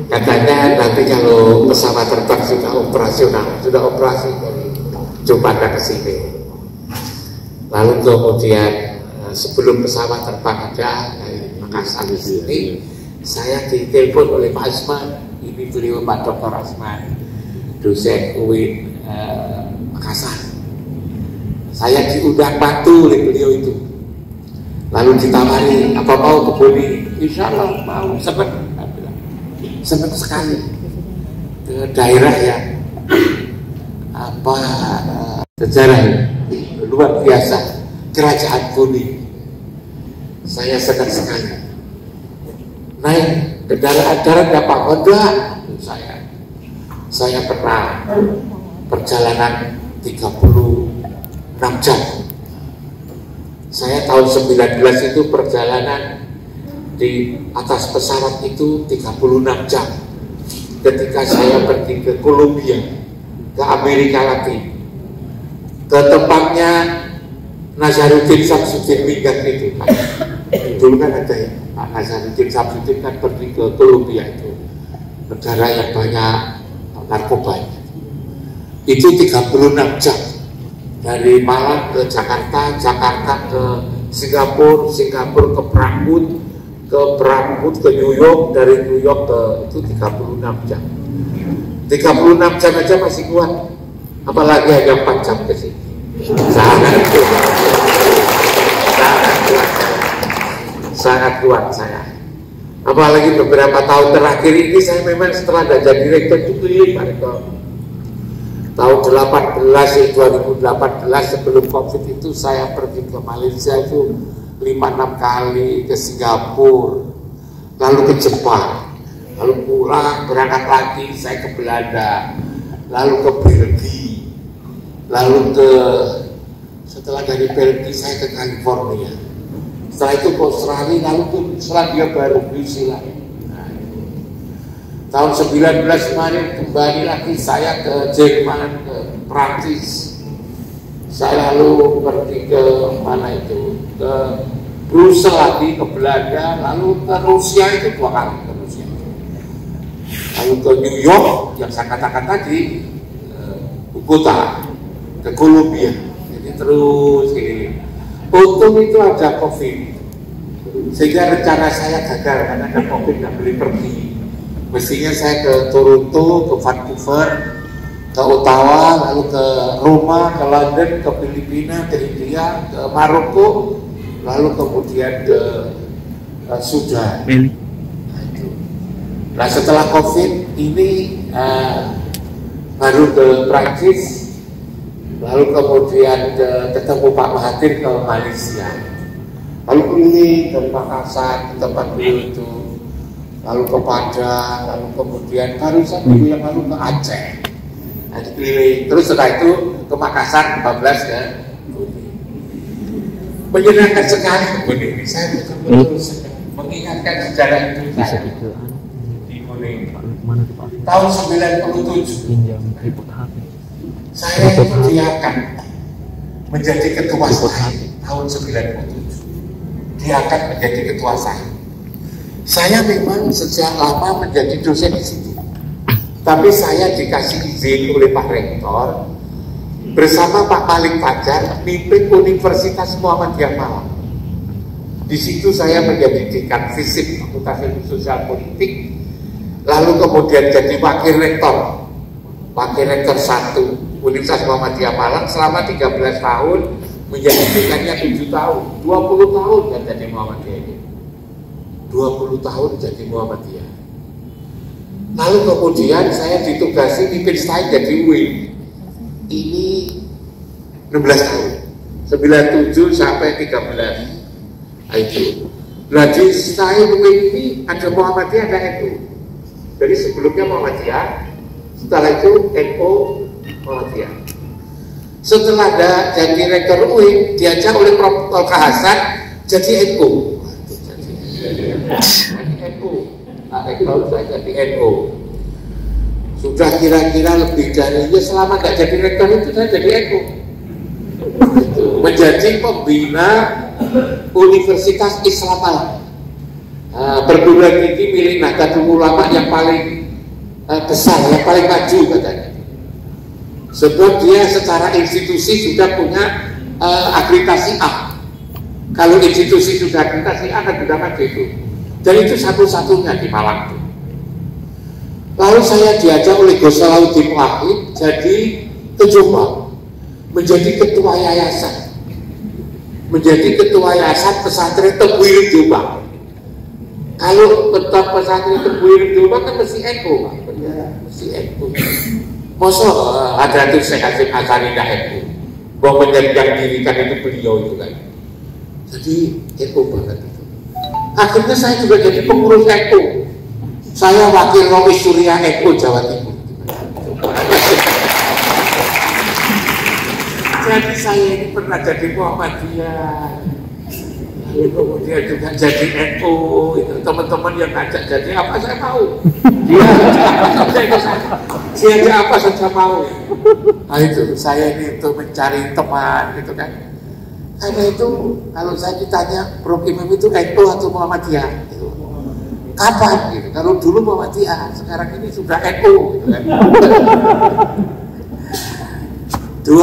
Katanya nanti kalau pesawat terbang sudah operasional, sudah operasi dari Jumat ke sini. Lalu kemudian sebelum pesawat terbang ada dari Makassar di sini, saya ditelepon oleh Pak Asman. Ini beliau Pak Dr. Asman, dosen UIN Makassar. Saya diundang bantu oleh beliau itu. Lalu ditawari, apa mau ke Boni? Insya Allah mau, senang sekali ke daerah yang sejarah luar biasa, Kerajaan Boni. Saya senang sekali. Naik kendaraan darat dapat Honda. Saya pernah perjalanan 36 jam. Saya tahun 19 itu perjalanan di atas pesawat itu 36 jam. Ketika saya pergi ke Kolombia, ke Amerika Latin, ke tempatnya Nazaruddin Samsudin Minggat itu. Dulu kan ada ya, Pak Nazaruddin Samsudin kan pergi ke Kolombia itu, negara yang banyak narkobanya. Itu 36 jam. Dari Malang ke Jakarta, Jakarta ke Singapura, Singapura ke Frankfurt, ke New York, dari New York ke itu 36 jam. 36 jam aja masih kuat, apalagi hanya 4 jam ke sini. Sangat kuat saya. Apalagi beberapa tahun terakhir ini saya memang setelah jadi rektor itu keliling Pak Rektor. Tahun 2018 sebelum COVID itu saya pergi ke Malaysia itu 5-6 kali, ke Singapura, lalu ke Jepang, lalu pulang berangkat lagi saya ke Belanda, lalu ke Belgia, lalu setelah dari Belgia saya ke California, setelah itu ke Australia, lalu ke Selandia Baru, New Zealand. Tahun 19 kemarin kembali lagi saya ke Jerman, ke Prancis. Saya lalu pergi ke mana itu, ke Brussels lagi, ke Belanda, lalu ke Rusia itu 2 kali ke Rusia. Lalu ke New York yang saya katakan tadi, Bogota, ke Kolombia. Jadi terus ini. Untung itu ada COVID, sehingga rencana saya gagal karena ada COVID, nggak boleh pergi. Mestinya saya ke Toronto, ke Vancouver, ke Ottawa, lalu ke Roma, ke London, ke Filipina, ke India, ke Maroko, lalu kemudian ke Sudan. Nah setelah COVID ini baru ke Prancis, lalu kemudian ketemu Pak Mahathir ke Malaysia, lalu keliling dari Makassar ke tempat beliau itu, lalu ke Padang, lalu kemudian barusan minggu yang lalu ke Aceh. Nah, dipilih. Terus setelah itu ke Makassar 14 ya. Menyenangkan sekali Boni. Saya betul-betul mengingatkan sejarah hidup saya di Boni. Tahun 97 saya itu diangkat menjadi ketua saya. Tahun 97 diangkat menjadi ketua saya. Saya memang sejak lama menjadi dosen di situ, tapi saya dikasih izin oleh Pak Rektor bersama Pak Malik Fajar mimpin Universitas Muhammadiyah Malang. Di situ saya menjadi dekan fisik Fakultas Ilmu Sosial Politik, lalu kemudian jadi wakil rektor 1 Universitas Muhammadiyah Malang selama 13 tahun, menjadi dekannya 7 tahun, 20 tahun kan jadi Muhammadiyah ini. 20 tahun jadi Muhammadiyah. Lalu kemudian saya ditugasi pimpin STAI jadi UIN. Ini 16 tahun, 97 sampai 13. Itu. Nah di STAI UIN ini ada Muhammadiyah, ada NU. Jadi sebelumnya Muhammadiyah, setelah itu NU, Muhammadiyah. Setelah ada jadi rektor UIN, diajak oleh Prof. Tolka Hasan jadi NU. NU, rektor saya jadi NU. Sudah kira-kira lebih dari selama nggak jadi rektor itu saya jadi NU. Menjadi pembina Universitas Universitas Islam perguruan tinggi milik Nahdlatul Ulama yang paling besar, yang paling maju katanya. Sebab dia secara institusi sudah punya akreditasi A. Kalau institusi sudah akreditasi A kan sudah maju itu. Dan itu satu-satunya di Malang itu. Lalu saya diajak oleh Gus Salahuddin Wahid jadi ke Jombang, menjadi ketua yayasan. Menjadi ketua yayasan pesantren Tebuireng Jombang. Kalau ketua pesantren Tebuireng Jombang kan mesti NU, Pak. Ya, mesti NU. Masa ada tuh Syekh Hasyim Asy'ari nggak NU? Bahwa yang dirikan itu beliau itu kan. Jadi NU banget itu. Akhirnya saya juga jadi pengurus NU. Saya wakil Romi Surya NU Jawa Timur. Jadi saya ini pernah jadi Muhammadiyah, kemudian juga jadi NU. Itu teman-teman yang ngajak jadi apa saya mau. Dia ada apa saja mau. Nah itu saya ini untuk mencari teman gitu kan. Karena itu kalau saya ditanya Prof Imam itu NU atau Muhammadiyah gitu. Kapan gitu? Kalau dulu Muhammadiyah, sekarang ini sudah NU gitu kan. 2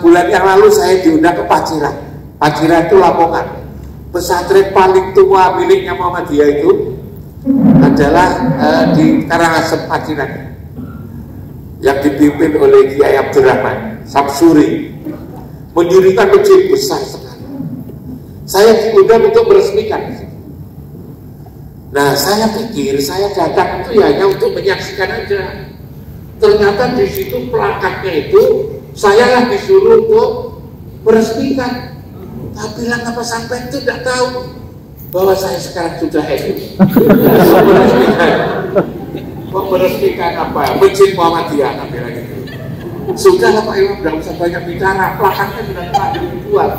bulan yang lalu saya diundang ke Paciran. Paciran itu Lamongan. Pesantren paling tua miliknya Muhammadiyah itu adalah di Karangasem Paciran, yang dipimpin oleh Kiai Abdurrahman Samsuri, mendirikan masjid besar sekali. Saya diundang untuk meresmikan. Nah, saya pikir saya datang itu ya hanya untuk menyaksikan aja. Ternyata di situ plakatnya itu saya lah disuruh untuk meresmikan. Tapi langkah pesantren itu tidak tahu bahwa saya sekarang sudah NU. Meresmikan apa? Masjid Muhammadiyah namanya gitu. Sudah lah Pak Imam, tidak usah banyak bicara. Plakatnya sudah telah dibuat.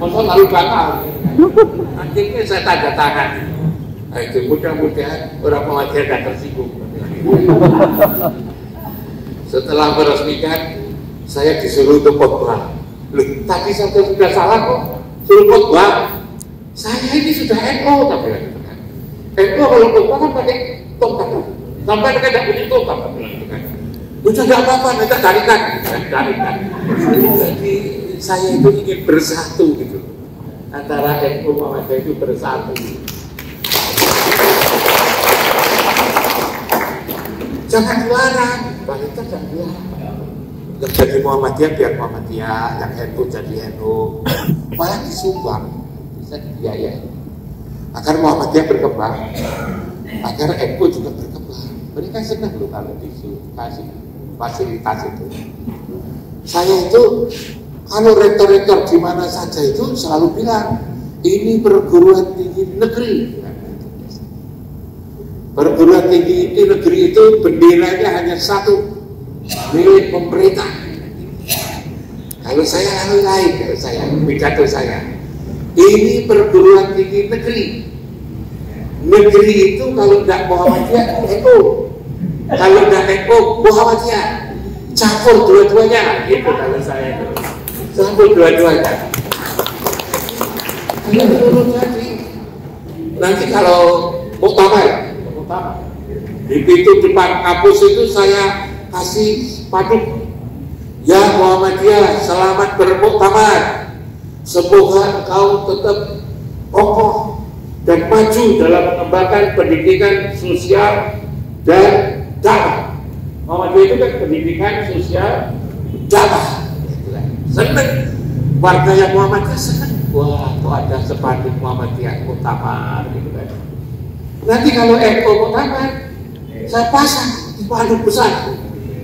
Masa lalu bakal. Akhirnya saya tanda tangan. Nah, itu mudah-mudahan orang Muhammadiyah tidak tersinggung. Setelah meresmikan, saya disuruh untuk khotbah. Loh, tadi saya sudah salah kok. Suruh khotbah. Saya ini sudah NU, tapi lagi kan. NU kalau khotbah kan pakai tongkat. Sampai mereka tidak punya tongkat, tapi lagi kan. Udah tidak apa-apa, mereka tarikan. Jadi saya itu ingin bersatu gitu. Antara NU Muhammadiyah itu bersatu. Jangan dilarang, wanita jangan dilarang. Yang jadi Muhammadiyah biar Muhammadiyah, yang NU jadi NU, malah disumbang, bisa dibiayai. Agar Muhammadiyah berkembang, agar NU juga berkembang. Mereka senang loh kalau dikasih fasilitas itu. Saya itu kalau rektor-rektor di mana saja itu selalu bilang ini perguruan tinggi negeri. Perguruan tinggi di negeri itu benderanya hanya satu, milik pemerintah. Kalau saya lain, kalau saya pidato saya, ini perguruan tinggi negeri. Negeri itu kalau tidak Muhammadiyah NU, kalau tidak NU Muhammadiyah, campur dua-duanya. Gitu kalau saya itu, campur dua-duanya. Nanti kalau muktamar di pintu depan kampus itu saya kasih spanduk, ya Muhammadiyah selamat bermuktamar, semoga engkau tetap kokoh dan maju dalam mengembangkan pendidikan sosial dan dakwah. Muhammadiyah itu kan pendidikan sosial dakwah. Senang warga yang Muhammadiyah senang. Wah, kok ada spanduk Muhammadiyah muktamar gitu kan. Nanti kalau NU muktamar, saya pasang di spanduk besar.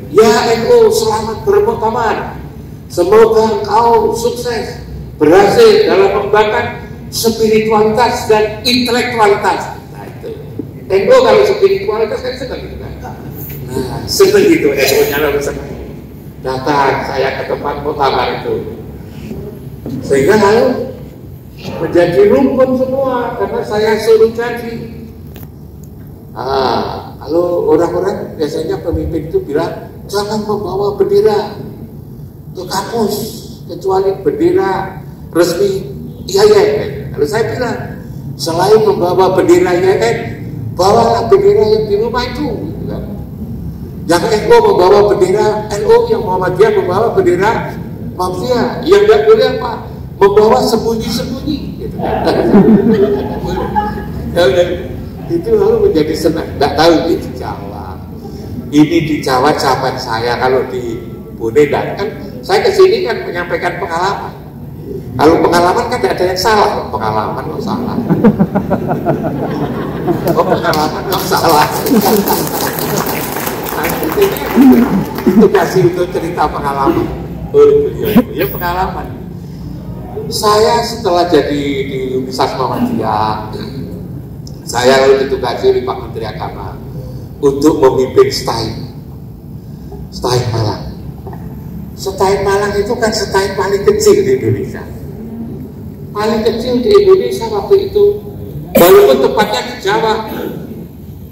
Ya NU selamat bermuktamar. Semoga engkau sukses, berhasil dalam mengembangkan spiritualitas dan intelektualitas. Nah itu. NU kalau spiritualitas kan senang gitu kan. Nah, senang gitu NU-nya lalu senang. Datang saya ke tempat muktamar itu. Sehingga lalu menjadi rukun semua karena saya suruh jadi. Kalau orang-orang biasanya pemimpin itu bilang jangan membawa bendera ke kampus kecuali bendera resmi IAIN. Lalu saya bilang, selain membawa bendera YN, bawalah bendera yang di rumah itu. Gitu kan. Yang NU membawa bendera NU, yang Muhammadiyah membawa bendera Muhammadiyah. Yang tidak boleh apa? Membawa sembunyi-sembunyi. Gitu kan. Itu lalu menjadi senang. Tidak tahu ini di Jawa. Ini di Jawa zaman saya, kalau di Bone kan saya kesini kan menyampaikan pengalaman. Kalau pengalaman kan tidak ada yang salah. Pengalaman kok salah. Oh, pengalaman kok salah. Nah, itu kasih untuk cerita pengalaman. Ya pengalaman. Saya setelah jadi di Universitas Muhammadiyah, saya lalu ditugasi oleh Pak Menteri Agama untuk memimpin STAI Malang. STAI Malang itu kan STAI paling kecil di Indonesia. Paling kecil di Indonesia waktu itu, walaupun tempatnya di Jawa.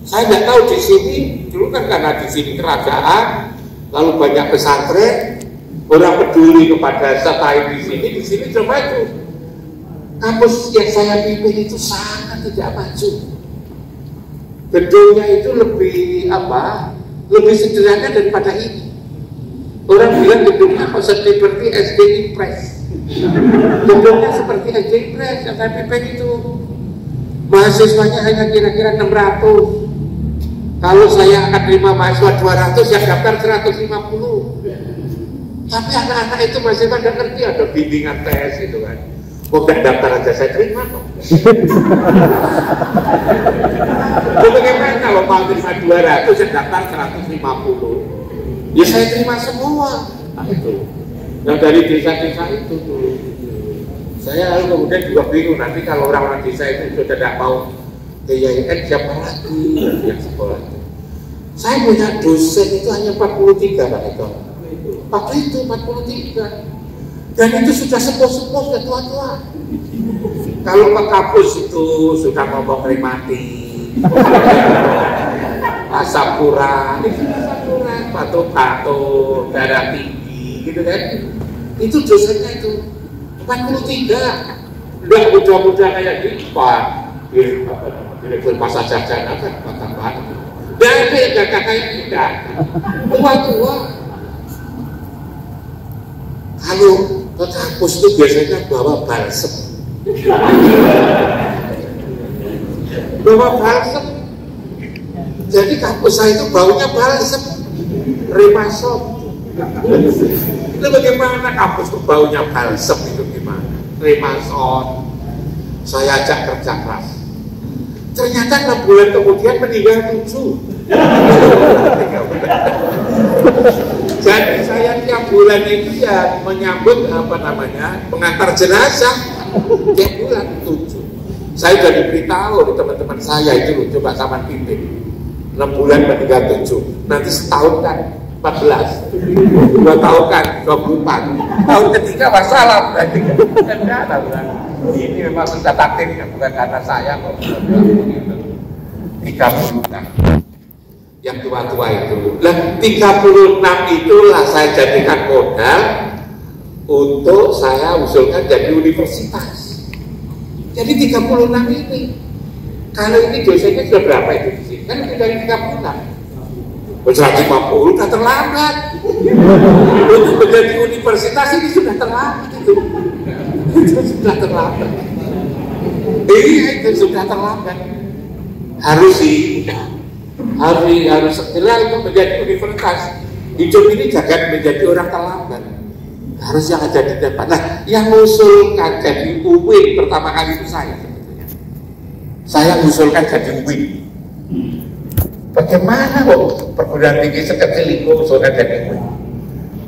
Saya tidak tahu di sini, dulu kan karena di sini kerajaan, lalu banyak pesantren, orang peduli kepada STAI di sini coba itu. Kampus yang saya pimpin itu sangat tidak maju. Gedungnya itu lebih sederhana daripada ini. Orang bilang gedungnya seperti SDI Press. Gedungnya seperti SDI Press yang saya pimpin itu. Mahasiswanya hanya kira-kira 600. Kalau saya akan terima mahasiswa 200, yang daftar 150. Tapi anak-anak itu masih pada ngerti, ada bimbingan tes gitu kan. Kok gak daftar aja saya terima kok. Bagaimana kalau mau terima 200, yang daftar 150. Ya saya terima semua. Nah itu. Yang dari desa-desa itu tuh. Saya lalu kemudian juga bingung, nanti kalau orang-orang desa itu sudah tidak mau ke YN, siapa lagi yang sekolah itu. Saya punya dosen itu hanya 43 Pak Eko. Waktu itu 43. Dan itu sudah sepuh-sepuh, sudah tua-tua. Kalau ke kampus itu sudah ngomong remati, Asapura, patung-patung, darah tinggi, gitu kan? Itu dosennya itu 43. Udah muda-muda kayak gitu, Pak. Direktur pasar jajan apa? Pak. Dan dia jaga kayak kita, tua-tua. Kalau ke kampus itu biasanya bawa balsem. Bawa balsem. Jadi kampus saya itu baunya balsem, Remasol. Itu bagaimana kampus itu baunya balsem itu gimana? Remasol. Saya ajak kerja keras. Ternyata 6 bulan kemudian meninggal 7. Jadi saya tiap bulan itu ya menyambut pengantar jenazah tiap bulan 7. Saya sudah diberitahu di teman-teman saya itu loh, coba sama pimpin 6 bulan meninggal 7. Nanti setahun kan 14, 2 tahun kan 24. Tahun ketiga masalah berarti kan ini memang sudah takdirnya, bukan karena saya kok. 30 tahun. Yang tua-tua itu. Nah, 36 itulah saya jadikan modal untuk saya usulkan jadi universitas. Jadi 36 ini. Kalau ini dosennya sudah berapa itu di sini? Kan lebih dari 36. 150 sudah terlambat. Untuk menjadi universitas ini sudah terlambat itu. Itu sudah terlambat. Itu sudah terlambat. Harus segera itu menjadi universitas. Hidup ini jangan menjadi orang terlambat. Harus yang ada di depan. Nah, yang mengusulkan jadi UIN pertama kali itu saya. Saya mengusulkan jadi UIN. Bagaimana kok perguruan tinggi sekecil itu mengusulkan jadi UIN?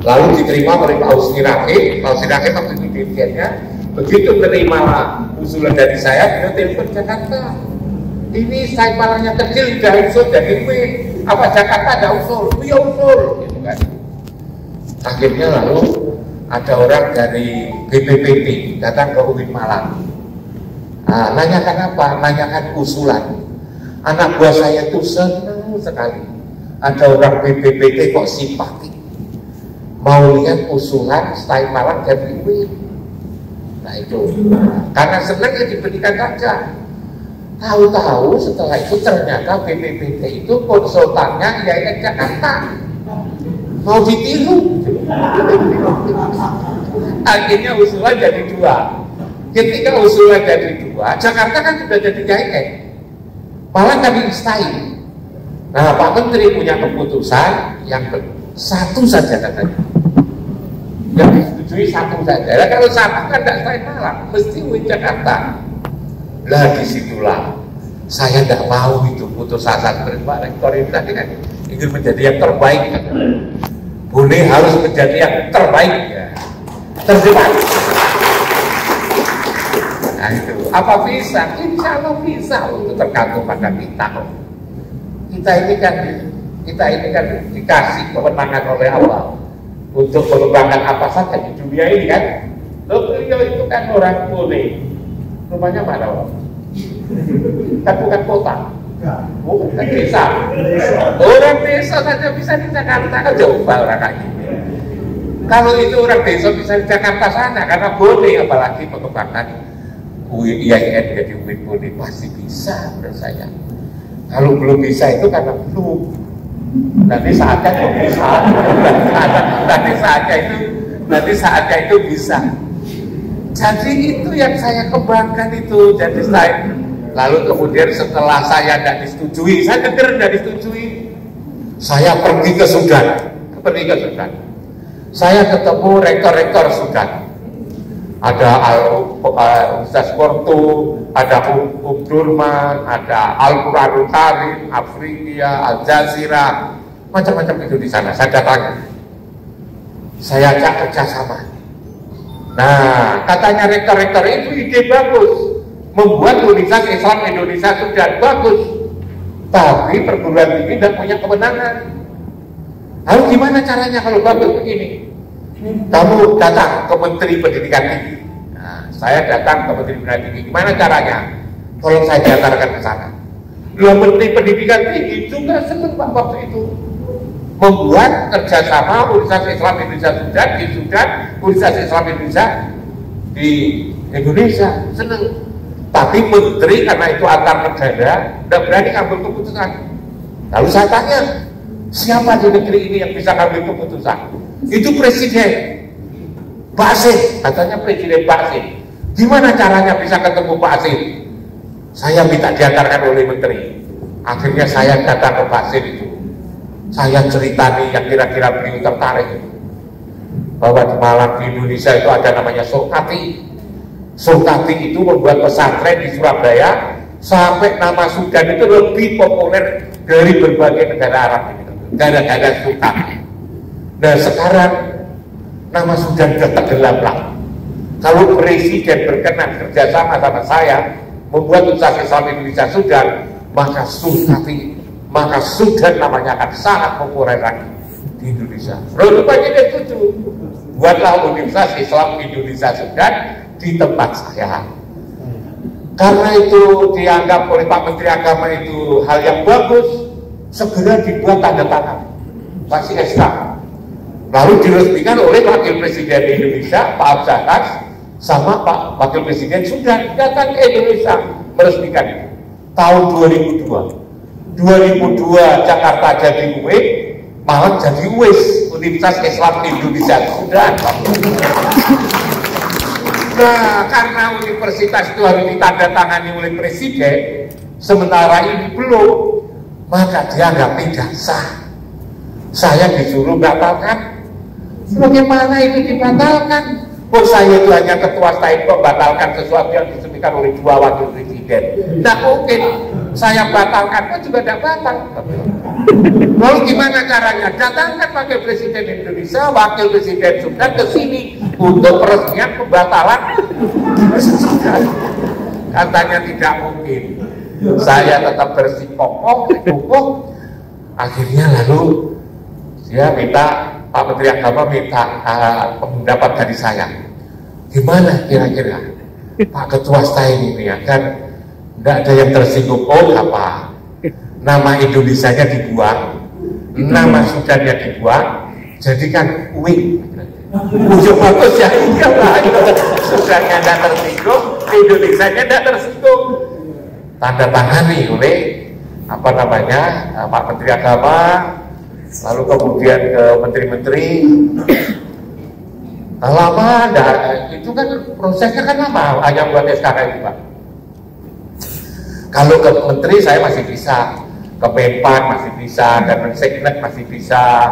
Lalu diterima oleh Pak Husni Rakib. Pak Husni Rakib waktu itu dirjennya. Begitu terima usulan dari saya, beliau telepon Jakarta. Ini STAI Malangnya kecil, udah usul dari UIN. Apa Jakarta ada usul? Ya usul, gitu kan. Akhirnya lalu ada orang dari BPPT datang ke UIN Malang. Nah, nanyakan apa? Nanyakan usulan. Anak buah saya itu senang sekali. Ada orang BPPT kok simpatik. Mau lihat usulan STAI Malang dari UIN. Nah itu, karena senang ya diberikan saja. Tahu-tahu setelah itu ternyata BPPT itu konsultannya IAIN Jakarta mau ditiru. Akhirnya usulan jadi 2. Ketika usulan jadi 2, Jakarta kan sudah jadi IAIN, malah kami istai. Nah Pak Menteri punya keputusan yang satu saja katanya, yang disetujui satu saja. Nah, kalau satu kan tidak saya malah mesti UIN Jakarta. Lah disitulah saya tidak mau itu putus asa. Pak Rektor ini tadi kan ingin menjadi yang terbaik kan? Boleh harus menjadi yang terbaik ya. Terjemah. Nah itu apa bisa? Insya Allah bisa, untuk tergantung pada kita. Kita ini kan dikasih kewenangan oleh Allah untuk mengembangkan apa saja di dunia ini kan. Loh, beliau itu kan orang boleh. Rumahnya mana Pak? Kan bukan kota, bukan desa. Orang desa saja bisa di Jakarta, kan coba orang kayak gini. Kalau itu orang desa bisa di Jakarta sana, karena boleh, apalagi mengembangkan IAIN jadi UIN boleh, pasti bisa menurut saya. Kalau belum bisa itu karena belum. Nanti saatnya itu bisa. Nanti saatnya itu bisa. Jadi itu yang saya kembangkan itu. Jadi saya, lalu kemudian setelah saya tidak disetujui, saya dengar tidak disetujui, saya pergi ke Sudan. Saya ketemu rektor-rektor Sudan. Ada Ustaz Porto, ada Durman, ada Al-Quranul Karim, Afrika, Al Jazeera, macam-macam itu di sana. Saya datang, saya ajak kerjasama. Nah, katanya rektor-rektor itu ide bagus, membuat tulisan Islam Indonesia Sudan bagus, tapi perguruan tinggi tidak punya kewenangan. Lalu gimana caranya kalau bagus begini? Kamu datang ke Menteri Pendidikan Tinggi. Nah, saya datang ke Menteri Pendidikan Tinggi. Gimana caranya? Tolong saya diantarkan ke sana. Menteri Pendidikan Tinggi juga senang Pak waktu itu membuat kerjasama Universitas Islam Indonesia Sudan di Sudan, Universitas Islam Indonesia di Indonesia, senang. Tapi menteri karena itu antar negara tidak berani ambil keputusan. Lalu saya tanya, siapa di negeri ini yang bisa ambil keputusan? Itu Presiden Pak Asyid, katanya Presiden Pak Asyid. Gimana caranya bisa ketemu Pak Asyid? Saya minta diantarkan oleh menteri. Akhirnya saya datang ke Pak Asyid itu. Saya ceritani yang kira-kira beliau tertarik, bahwa di Malang di Indonesia itu ada namanya Sulkati. Sulkati itu membuat pesantren di Surabaya sampai nama Sudan itu lebih populer dari berbagai negara Arab ini, gara-gara Sulkati. Nah sekarang nama Sudan sudah tenggelam. Kalau Presiden berkenan kerjasama sama saya membuat usaha Islam Indonesia Sudan, maka Sudan namanya akan sangat populer lagi di Indonesia. Lalu Presiden setuju, buatlah Universitas Islam Indonesia Sudan di tempat saya. Karena itu dianggap oleh Pak Menteri Agama itu hal yang bagus, segera dibuat tanda tangan, kasih SK. Lalu diresmikan oleh Wakil Presiden Indonesia Pak Abzakas sama Pak Wakil Presiden Sudan datang ke Indonesia meresmikan itu tahun 2002 Jakarta jadi UIN, Malang jadi UIS, Universitas Islam Indonesia Sudan. Nah, karena universitas itu harus ditandatangani oleh Presiden, sementara ini belum, maka dianggap tidak sah. Saya disuruh batalkan. Bagaimana itu dibatalkan? Oh, saya itu hanya ketua staf membatalkan sesuatu yang disebutkan oleh 2 wakil presiden. Nah, mungkin saya batalkan pun juga tidak batal. Lalu gimana caranya? Datangkan wakil presiden Indonesia, wakil presiden Sudan ke sini untuk peresmian pembatalan. Katanya tidak mungkin. Saya tetap bersikukuh. Akhirnya lalu dia minta, Pak Menteri Agama minta pendapat dari saya. Gimana kira-kira Pak Ketua STAI ini ya kan tidak ada yang tersinggung. Oh apa? Nama Indonesianya dibuang, nama Sudannya dibuang, jadikan UIN. Udah bagus ya, iya lah. Sudahnya tidak tersinggung, Indonesia-nya tidak tersinggung. Tanda tangani oleh Pak Menteri Agama, lalu kemudian ke menteri-menteri. Lama, itu kan prosesnya kan lama, hanya buat SKK itu Pak. Kalau ke menteri saya masih bisa, ke Menpan masih bisa, ke Menseknek masih bisa,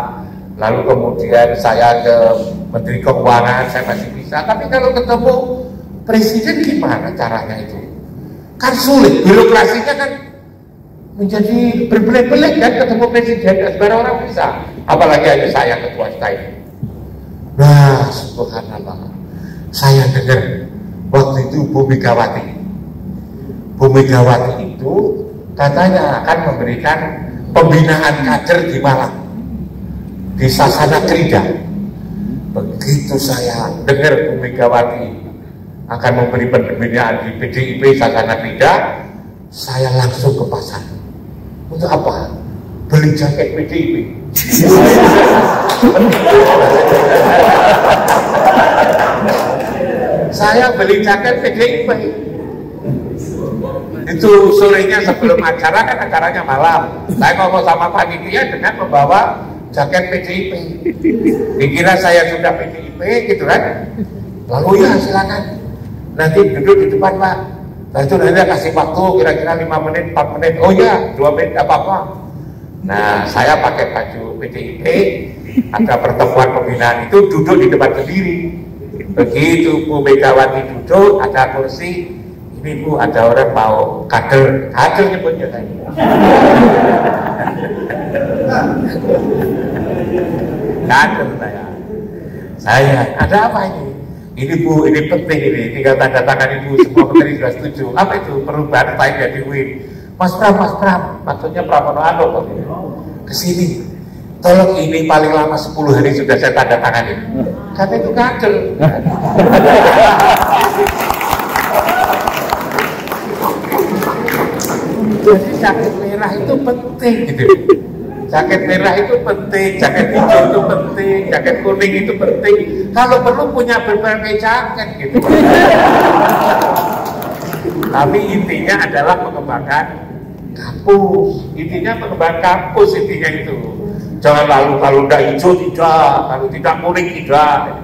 lalu kemudian saya ke Menteri Keuangan saya masih bisa. Tapi kalau ketemu presiden gimana caranya itu? Kan sulit, birokrasinya kan menjadi berbelit-belit kan ketemu presiden, sebarang orang bisa. Apalagi ada saya ketua stay. Nah, subhanallah, saya dengar waktu itu Bu Megawati itu katanya akan memberikan pembinaan kader di Malang, di Sasana Krida. Begitu saya dengar Bu Megawati akan memberi pembinaan di PDIP Sasana Krida, saya langsung ke pasar. Untuk apa? Beli jaket PDIP. Saya beli jaket PDIP. Itu sorenya sebelum acara, kan acaranya malam. Saya ngomong sama panitia dengan membawa jaket PDIP. Dikira saya sudah PDIP gitu kan. Lalu ya silakan, nanti duduk di depan Pak. Nah itu nanti kasih waktu kira-kira 5 menit, 4 menit. Oh ya, 2 menit apa-apa. Nah saya pakai baju PDIP, ada pertemuan pembinaan itu, duduk di depan sendiri. Begitu Bu Megawati duduk, ada kursi. Ini Bu, ada orang mau kader nyebutnya saya. Kader saya, ada apa ini? Ini Bu, ini penting ini, tinggal tanda tangan Ibu, semua menteri sudah setuju. Apa itu? Perubahan saya jadi win. Mas Pram, maksudnya Pramono Anung kesini. Tolong ini paling lama 10 hari sudah saya tanda tangani. Kata itu kader. Jadi jaket merah itu penting gitu. Jaket merah itu penting, jaket hijau itu penting, jaket kuning itu penting. Kalau perlu punya berbagai jaket gitu. Tapi intinya adalah mengembangkan kampus. Intinya mengembangkan kampus intinya itu. Jangan lalu kalau tidak hijau tidak, kalau tidak kuning tidak.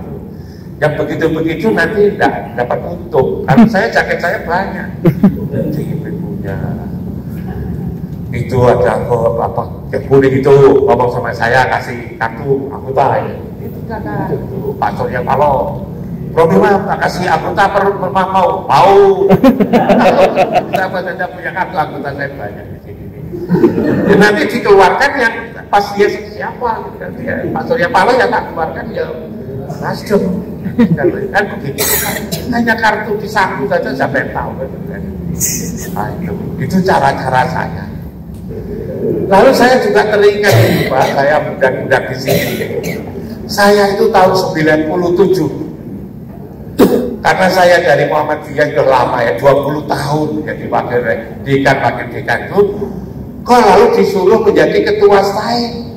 Yang begitu-begitu nanti tidak dapat untung. Kalau saya jaket saya banyak. Jadi punya. Itu ada apa yang kuning itu ngomong sama saya, kasih kartu anggota ya. Itu kan itu Pak Surya Paloh. Problema kasih anggota mau. Kita saja punya kartu anggota saya banyak di sini. Ya, nanti dikeluarkan yang pas dia siapa gitu. Ya, Pak Surya Paloh yang tak keluarkan ya Nasdem. Kan begitu kan. Hanya kartu disangkut saja sampai tahu kan. Nah, itu cara-cara saya. Lalu saya juga teringat Pak, saya budak-budak di sini. Saya itu tahun 97. Karena saya dari Muhammadiyah sudah lama ya, 20 tahun jadi wakil dekan itu. Kok lalu disuruh menjadi ketua STAI.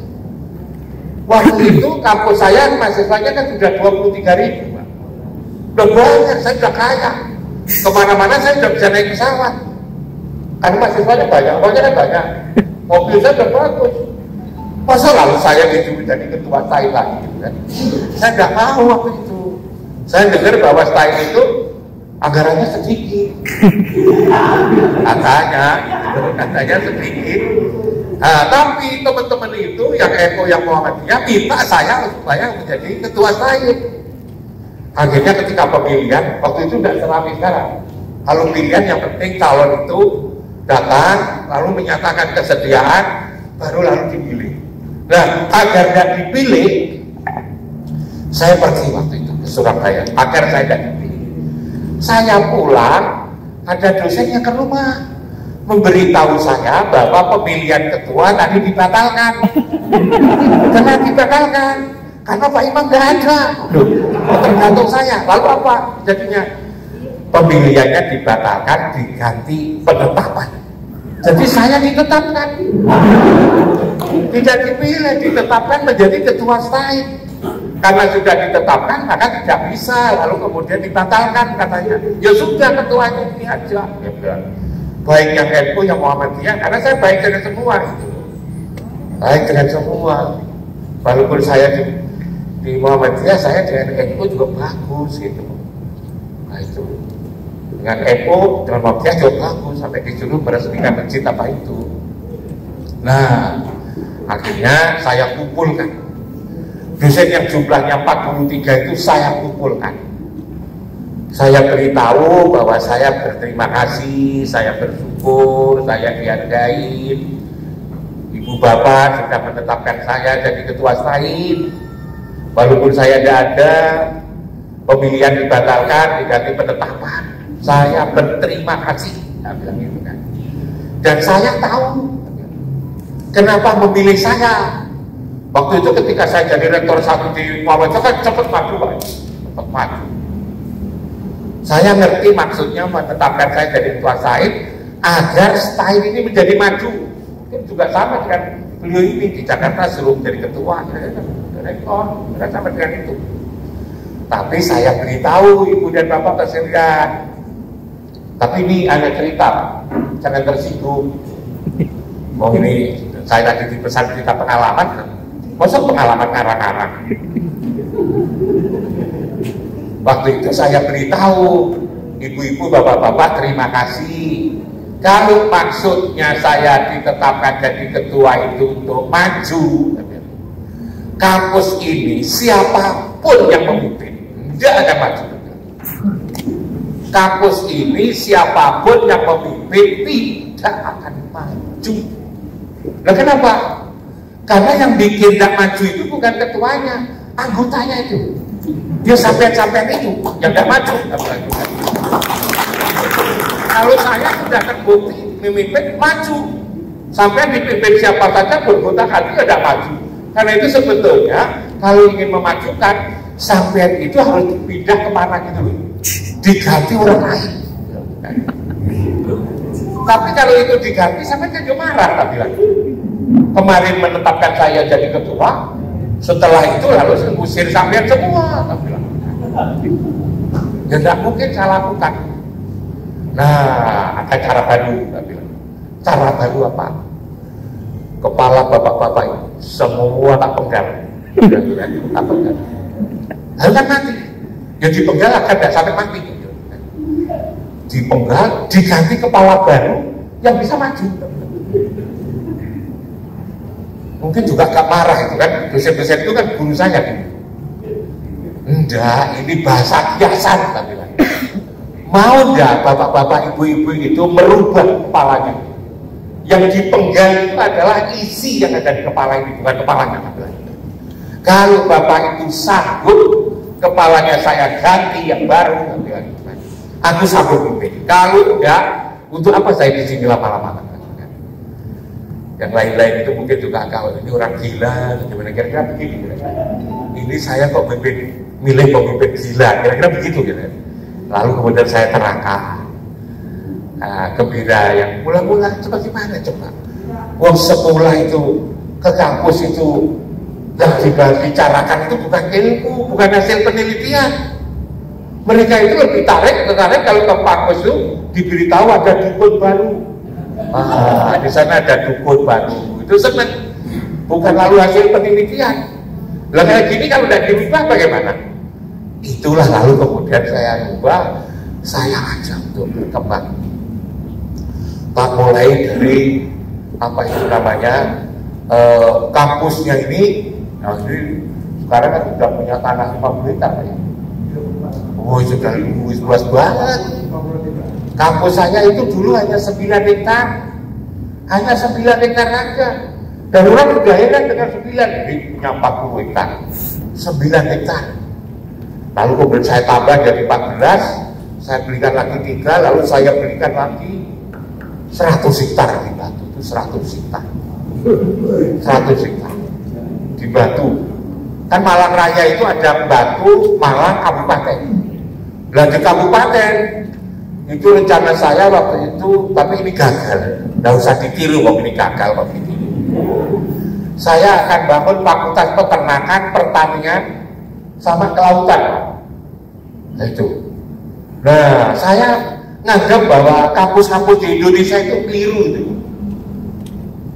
Waktu itu kampus saya mahasiswanya kan sudah 23.000 Pak. Udah banyak, saya sudah kaya. Kemana-mana saya sudah bisa naik pesawat. Karena mahasiswanya banyak, pokoknya kan banyak. Mobil saya udah bagus. Masa lalu saya menjadi ketua STAI lagi gitu kan? Saya nggak tahu waktu itu. Saya dengar bahwa STAI itu anggarannya sedikit. Katanya sedikit. Nah, tapi teman-teman itu yang Eko, yang Muhammadiyah minta saya supaya menjadi ketua STAI. Akhirnya ketika pemilihan, waktu itu tidak seramai sekarang. Kalau pilihan yang penting calon itu datang, lalu menyatakan kesediaan, baru lalu dipilih. Nah, agar tidak dipilih, saya pergi waktu itu ke Surabaya, agar saya tidak dipilih. Saya pulang, ada dosennya ke rumah, memberitahu saya bahwa pemilihan ketua tadi dibatalkan. Karena dibatalkan, karena Pak Imam nggak ada. Tergantung saya, lalu apa jadinya? Pemilihannya dibatalkan, diganti penetapan. Jadi saya ditetapkan, tidak dipilih, ditetapkan menjadi ketua STAI. Karena sudah ditetapkan maka tidak bisa lalu kemudian dibatalkan katanya. Ya sudah, ketuanya ini aja. Ya, baik yang NU yang Muhammadiyah, karena saya baik dengan semua itu. Baik dengan semua. Walaupun saya di Muhammadiyah, saya dengan NU juga bagus gitu. Nah itu. Dengan NU, dengan Muhammadiyah juga bagus, sampai disuruh meresmikan masjid apa itu. Nah, akhirnya saya kumpulkan dosen yang jumlahnya 43 itu saya kumpulkan. Saya beritahu bahwa saya berterima kasih, saya bersyukur, saya dihargai. Ibu bapak sudah menetapkan saya jadi ketua STAHIN. Walaupun saya tidak ada, pemilihan dibatalkan, diganti penetapan. Saya berterima kasih, saya bilang gitu kan. Dan saya tahu kenapa memilih saya. Waktu itu ketika saya jadi rektor 1 di Muhammadiyah kan cepat maju Pak, cepat maju. Saya ngerti maksudnya menetapkan saya jadi ketua STAHIN agar STAHIN ini menjadi maju. Mungkin juga sama dengan beliau ini di Jakarta suruh jadi ketua, rektor, sama dengan itu. Tapi saya beritahu ibu dan bapak sekalian. Tapi ini ada cerita, jangan tersinggung. Oh ini saya tadi dipesan cerita pengalaman. Masa pengalaman ngarang-ngarang. Waktu itu saya beritahu ibu-ibu, bapak-bapak, terima kasih. Kalau maksudnya saya ditetapkan jadi ketua itu untuk maju, kampus ini siapapun yang memimpin tidak akan maju. Kampus ini siapapun yang memimpin tidak akan maju. Nah kenapa? Karena yang bikin tidak maju itu bukan ketuanya, anggotanya itu. Dia sampean-sampean itu yang tidak maju. Kalau saya sudah terbukti memimpin maju, sampean dipimpin siapa saja bergota hati tidak maju. Karena itu sebetulnya kalau ingin memajukan, sampean itu harus dipindah kemana gitu, diganti orang lain. Tapi kalau itu diganti, sampean kan juga marah tapi lagi. Kemarin menetapkan saya jadi ketua, setelah itu lalu usir sampean semua. Ya tidak mungkin saya lakukan. Nah, ada cara baru. Cara baru apa? Kepala bapak-bapak itu semua tak penggal. Tak penggal. Lalu kan mati. Ya dipenggal akan tidak sampai mati. Dipenggal, diganti kepala baru yang bisa maju. Mungkin juga gak marah itu kan, dosen-dosen itu kan guru saya gitu. Enggak, ini bahasa kiasan tapi kan. Mau enggak bapak-bapak ibu-ibu itu merubah kepalanya? Yang dipenggal itu adalah isi yang ada di kepala ini, bukan kepalanya. Kalau bapak itu sanggup, kepalanya saya ganti yang baru, aku sanggup pimpin. Kalau enggak, untuk apa saya di sini lama-lama? Yang lain-lain itu mungkin juga kalau ini orang gila, gimana kira-kira begini kira-kira. Ini saya kok milih pemimpin gila, kira-kira begitu gitu. Lalu kemudian saya terangkan, gembira yang mula-mula coba gimana coba. Wong semula itu ke kampus itu yang dibicarakan itu bukan ilmu, bukan hasil penelitian. Mereka itu lebih tertarik kalau ke kampus itu diberitahu ada dukun baru. Di sana ada dukun baru, itu senang, bukan lalu hasil penelitian. Lah kayak gini kalau tidak dirubah bagaimana? Itulah lalu kemudian saya rubah, saya ajak untuk berkembang. Pak mulai dari apa itu namanya kampusnya ini, nah ini sekarang kan sudah punya tanah 50 hektar ya. Oh sudah luas banget. Kampus saya itu dulu hanya 9 hektar, hanya 9 hektar aja. Dan orang sudah heran dengan 9, jadi punya 40 hektar, 9 hektar. Lalu kemudian saya tambah jadi 14, saya belikan lagi 3, lalu saya belikan lagi 100 hektar di Batu, itu 100 hektar. 100 hektar di Batu. Kan Malang Raya itu ada Batu, Malang, Kabupaten. Nah di Kabupaten itu rencana saya waktu itu, tapi ini gagal. Nggak usah ditiru kok ini gagal waktu itu. Saya akan bangun fakultas peternakan, pertanian, sama kelautan. Nah itu. Nah, saya nganggap bahwa kampus-kampus di Indonesia itu keliru itu.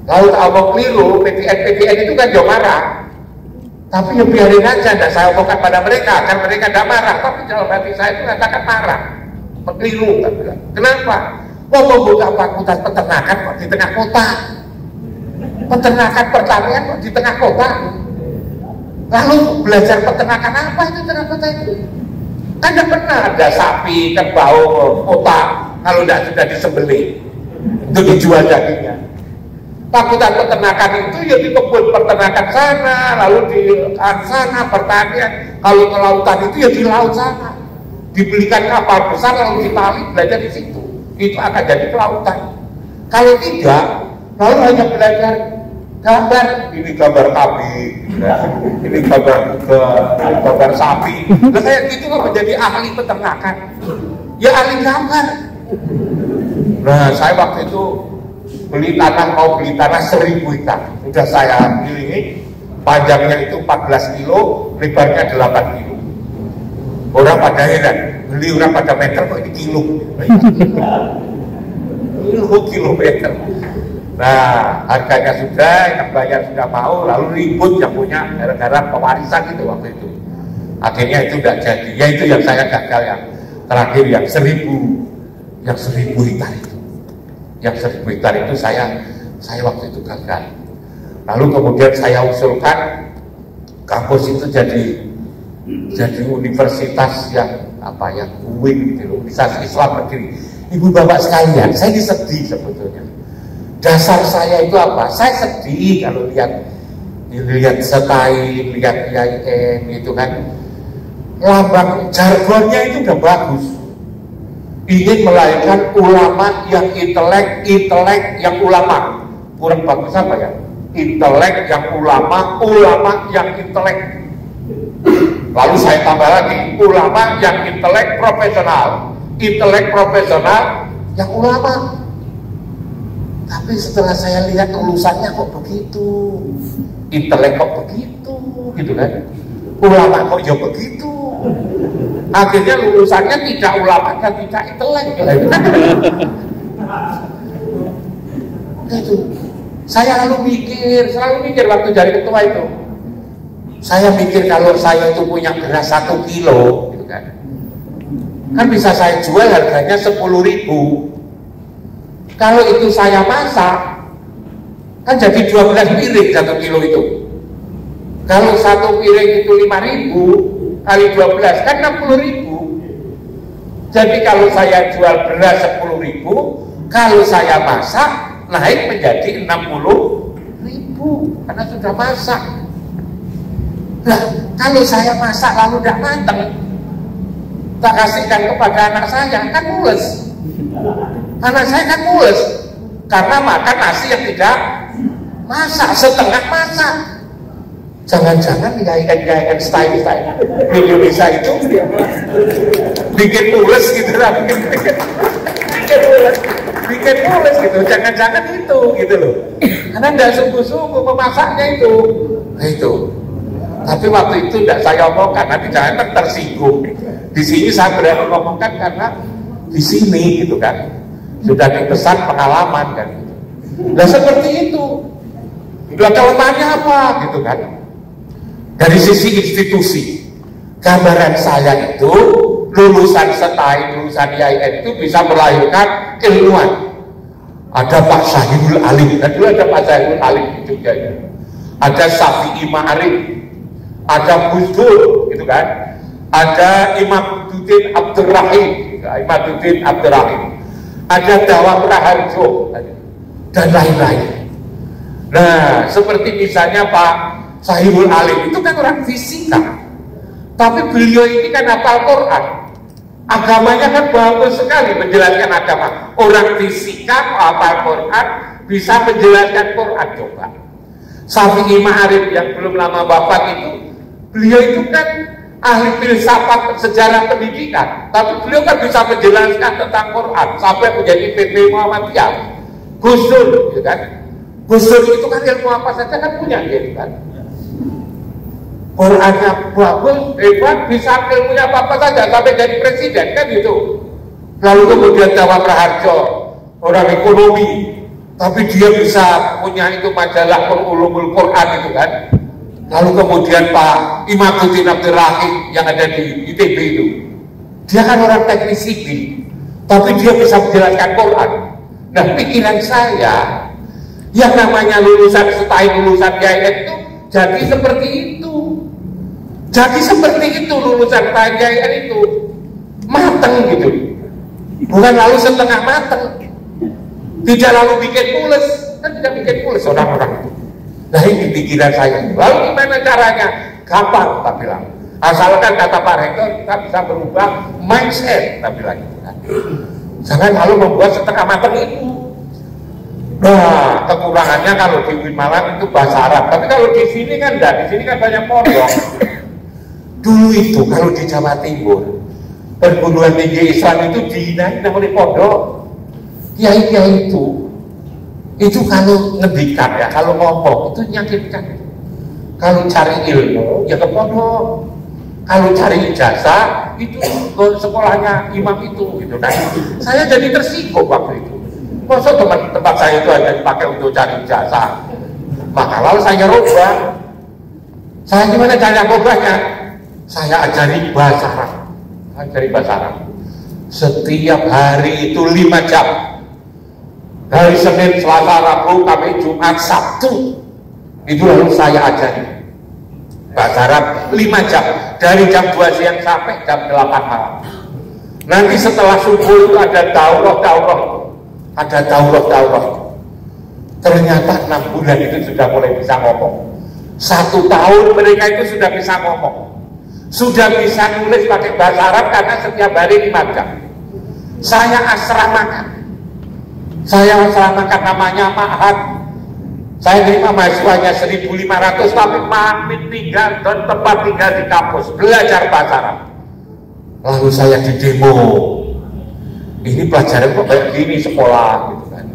Lalu kalau keliru, PTN itu kan jauh marah. Tapi ya biarin aja, tidak saya omongkan pada mereka, kan mereka tidak marah. Tapi dalam hati saya itu katakan marah. Keliru, kan bilang. Kenapa? Mau membuka fakultas peternakan kok di tengah kota. Peternakan pertanian kok di tengah kota. Lalu belajar peternakan apa itu tengah kota itu? Kan tidak pernah ada sapi, kerbau, kota kalau tidak sudah disembelih itu dijual dagingnya. Fakultas peternakan itu ya di kebun peternakan sana, lalu di sana pertanian. Kalau ke lautan itu ya di laut sana. Dibelikan kapal besar lalu ditali belajar di situ. Itu akan jadi kelautan. Kalau tidak, lalu hanya belajar gambar, ini gambar kambing, ya. Ini gambar sapi. Nah kayak gitu kok menjadi ahli peternakan. Ya ahli gambar. Nah saya waktu itu mau beli tanah 1000 hektar. Sudah saya pilih, panjangnya itu 14 kilo, lebarnya 8 kilo. Orang pada heran, beli orang pada meter kok ini kilo. Kilometer. Nah, harganya sudah, yang bayar sudah mau, lalu ribut yang punya gara-gara pewarisan itu waktu itu. Akhirnya itu tidak jadi. Ya itu yang saya gagal yang terakhir yang 1000 hektar itu. Yang 1000 hektar itu saya waktu itu gagal. Lalu kemudian saya usulkan kampus itu jadi universitas yang UIN gitu, Universitas Islam Negeri. Ibu bapak sekalian, saya sedih sebetulnya. Dasar saya itu apa? Saya sedih kalau lihat setain, lihat IAIN gitu kan. Lambang jargonnya itu udah bagus. Ingin melahirkan ulama yang intelek yang ulama. Kurang bagus apa ya? Intelek yang ulama yang intelek. Lalu saya tambah lagi, ulama yang intelek profesional yang ulama. Tapi setelah saya lihat lulusannya kok begitu, intelek kok begitu, gitu kan? Ulama kok ya begitu. Akhirnya lulusannya tidak ulama dan tidak intelek. Gitu. Saya selalu mikir waktu jadi ketua itu. Saya mikir kalau saya itu punya beras 1 kilo, gitu kan bisa saya jual harganya 10.000. Kalau itu saya masak, kan jadi 12 piring 1 kilo itu. Kalau 1 piring itu 5.000 kali 12 kan 60.000. Jadi kalau saya jual beras 10.000, kalau saya masak naik menjadi 60.000 karena sudah masak. Nah, kalau saya masak lalu tidak mateng, tak kasihkan kepada anak saya, kan mules. Anak saya kan mules karena makan nasi yang tidak masak, setengah masak. Jangan-jangan IAIN style di Indonesia itu bikin mules gitu lah, bikin mules gitu. Jangan-jangan itu gitu loh. Karena tidak sungguh-sungguh memasaknya itu. Nah, itu. Tapi waktu itu tidak saya omongkan, nanti jangan tersinggung. Di sini saya berani ngomongkan karena di sini gitu kan sudah dipesan pengalaman kan. Nah seperti itu. Udah kelemahannya apa gitu kan? Dari sisi institusi, gambaran saya itu lulusan STAI, lulusan IAIN itu bisa melahirkan ilmuwan. Ada Pak Syahidul Alim, dan dulu ada Pak Syahidul Alim di Jogja itu. Ada Syafi'i Ma'arif, ada Gus Dur, gitu kan? Ada Imaduddin Abdurrahim, ada Dawam Raharjo, dan lain-lain. Nah, seperti misalnya Pak Syahidul Alim itu kan orang fisika, tapi beliau ini kan hafal Quran. Agamanya kan bagus sekali menjelaskan agama. Orang fisika hafal Quran bisa menjelaskan Quran. Coba Syafi'i Ma'arif yang belum lama wafat itu, beliau itu kan ahli filsafat sejarah pendidikan, tapi beliau kan bisa menjelaskan tentang Quran sampai menjadi PP Muhammadiyah. Gus Dur, gitu kan? Gus Dur itu kan ilmu apa saja kan punya dia, kan? Qurannya bagus, hebat, bisa ilmunya apa-apa saja sampai jadi presiden kan gitu. Lalu kemudian Jawa Praharjo, orang ekonomi, tapi dia bisa punya itu majalah Ulumul Quran itu kan. Lalu kemudian Pak Imaduddin Abdul Rahim yang ada di ITB itu, dia kan orang teknik sipil, tapi dia bisa menjelaskan Quran. Nah, pikiran saya, yang namanya lulusan setahun lulusan KIN itu jadi seperti itu. Jadi seperti itu lulusan KIN itu, mateng gitu. Bukan lalu setengah mateng, tidak lalu bikin pules, kan tidak bikin pules orang-orang itu. Nah ini pikiran saya. Lalu gimana caranya? Gampang, tak bilang. Asalkan kata Pak Rektor kita bisa berubah mindset, tak bilang. Jangan lalu membuat setengah mateng itu. Nah, kekurangannya kalau di UIN Malang itu bahasa Arab. Tapi kalau di sini kan enggak, di sini kan banyak pondok. Dulu itu kalau di Jawa Timur, perguruan tinggi Islam itu dihinain oleh pondok. Kiai-kiai itu kalau ngendikan ya, kalau ngomong itu menyakitkan. Kalau cari ilmu ya ke pondok. Kalau cari ijazah itu ke sekolahnya imam itu gitu. Nah, saya jadi tersinggung waktu itu. Masa tempat saya itu hanya dipakai untuk cari ijazah. Maka lalu saya rubah. Saya gimana cara rubahnya? Saya ajari bahasa Arab. Ajari bahasa Arab. Setiap hari itu 5 jam. Dari Senin, Selasa, Rabu, Kamis, Jumat, Sabtu. Itu lalu saya ajari bahasa Arab 5 jam. Dari jam 2 siang sampai jam 8 malam. Nanti setelah subuh itu ada daurah. Ada daurah. Ternyata 6 bulan itu sudah mulai bisa ngomong. 1 tahun mereka itu sudah bisa ngomong. Sudah bisa nulis pakai bahasa Arab karena setiap hari 5 jam. Saya asramakan namanya Ma'had. Saya terima mahasiswanya 1.500 tapi mamin tinggal dan tempat tinggal di kampus belajar bahasa Arab. Lalu saya di demo. Ini pelajaran kok kayak gini sekolah gitu kan.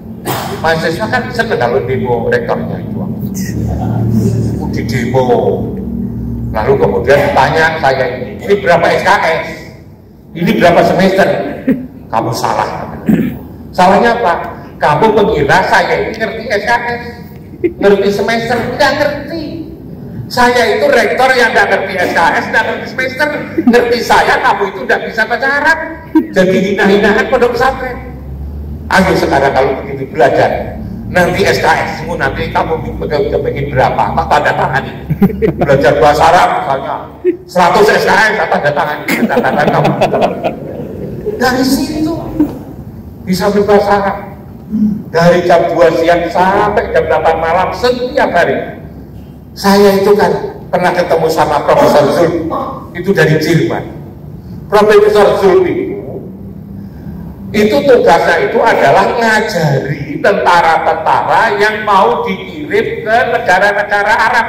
Mahasiswa kan seneng kalau demo rektornya itu. Di demo. Lalu kemudian tanya saya ini berapa SKS? Ini berapa semester? Kamu salah. Salahnya apa? Kamu mengira saya ini ngerti SKS, ngerti semester, tidak ngerti. Saya itu rektor yang tidak ngerti SKS, tidak ngerti semester, ngerti saya, kamu itu tidak bisa baca Arab. Jadi hina-hinaan pondok pesantren. Ayo sekarang kalau begitu belajar. Nanti SKS, nanti kamu udah pengen berapa? Tak tanda tangan. Belajar bahasa Arab misalnya 100 SKS, tak tanda tangan. Tanda tangan kamu. Dari situ bisa berbahasa Arab. Dari jam 2 siang sampai jam 8 malam setiap hari. Saya itu kan pernah ketemu sama Profesor Zul, itu dari Jerman. Profesor Zul itu tugasnya itu adalah ngajari tentara-tentara yang mau dikirim ke negara-negara Arab.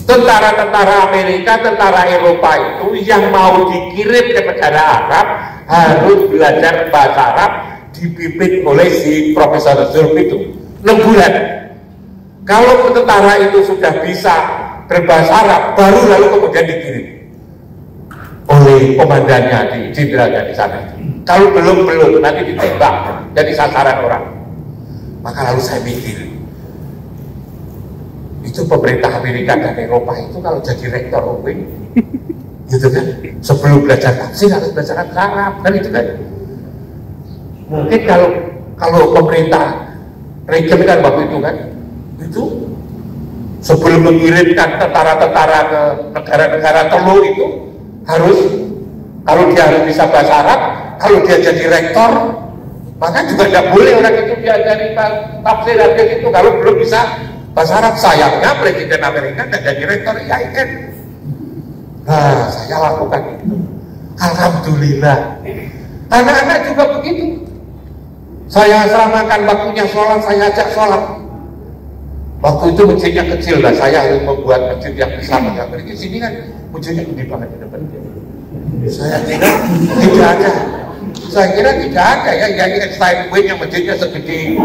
Tentara-tentara Amerika, tentara Eropa itu yang mau dikirim ke negara Arab harus belajar bahasa Arab dipimpin oleh si Profesor Zul itu 6 bulan. Kalau tentara itu sudah bisa berbahasa Arab, baru lalu kemudian dikirim oleh komandannya di jenderalnya di sana. Kalau belum nanti ditembak jadi sasaran orang. Maka lalu saya mikir, itu pemerintah Amerika dan Eropa itu kalau jadi rektor UIN, gitu kan, sebelum belajar tafsir harus belajar Arab kan itu kan. Mungkin kalau pemerintah Reagan kan waktu itu kan, itu sebelum mengirimkan tentara-tentara ke negara-negara telur itu harus, kalau dia harus bisa bahasa Arab, kalau dia jadi rektor, maka juga tidak boleh orang itu diajari tafsir hadis itu kalau belum bisa bahasa Arab. Sayangnya Presiden Amerika tidak jadi rektor IAIN. Nah, saya lakukan itu. Alhamdulillah. Anak-anak juga begitu. Saya asramakan waktunya sholat, saya ajak sholat. Waktu itu masjidnya kecil lah, saya harus membuat masjid yang besar. Di sini kan masjidnya gede banget di depan. Saya kira tidak ada. Saya kira tidak ada ya yang Einstein Win yang masjidnya segede.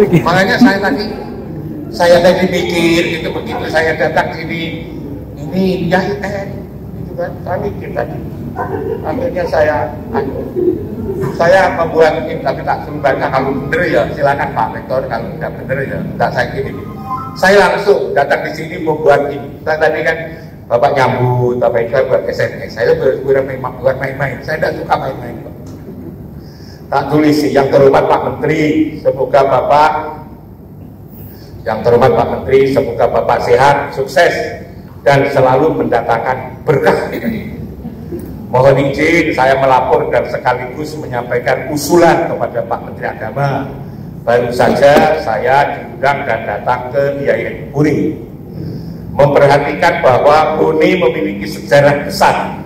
Makanya saya tadi mikir gitu, begitu saya datang sini, ini IAIN gitu kan, saya mikir tadi. Akhirnya saya membuat ini, tapi tak suruh baca. Kalau bener ya silakan Pak Rektor, kalau tidak bener ya tidak saya kirim. Saya langsung datang di sini membuat ini. Saya tadi kan Bapak nyambut, Bapak itu buat SMS. Saya bukan main-main. Saya tidak suka main-main. Tak tulis sih, yang terhormat Pak Menteri, semoga Bapak sehat, sukses, dan selalu mendatangkan berkah. Mohon izin saya melapor dan sekaligus menyampaikan usulan kepada Pak Menteri Agama. Baru saja saya diundang dan datang ke IAIN UNI, memperhatikan bahwa UNI memiliki sejarah besar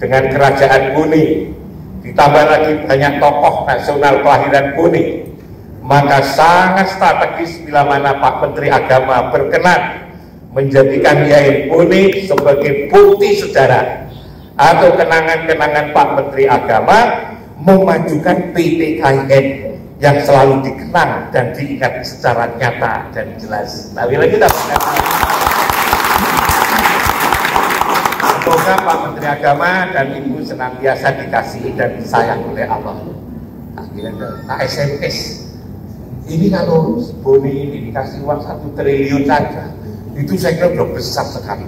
dengan kerajaan UNI, ditambah lagi banyak tokoh nasional kelahiran UNI, maka sangat strategis bila mana Pak Menteri Agama berkenan menjadikan IAIN UNI sebagai bukti sejarah atau kenangan-kenangan Pak Menteri Agama memajukan PTKIN yang selalu dikenang dan diingat secara nyata dan jelas. Nah, bila kita semoga Pak Menteri Agama dan Ibu senantiasa dikasihi dan disayang oleh Allah. Nah, SMS ini kalau Boni ini dikasih uang 1 triliun saja, itu saya kira sudah besar sekali.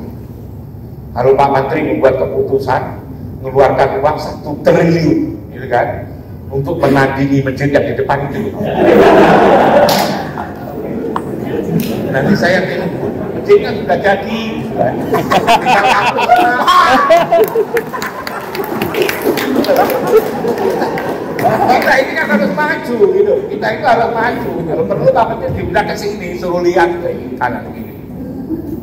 Kalau Pak Menteri membuat keputusan mengeluarkan uang 1 triliun, gitu kan, untuk menandingi masjid yang di depan itu. Nanti saya bilang, masjidnya sudah jadi. Kita ini kan harus maju, gitu. Kita itu harus maju. Kalau perlu Pak Menteri diundang ke sini, suruh lihat kanan kiri.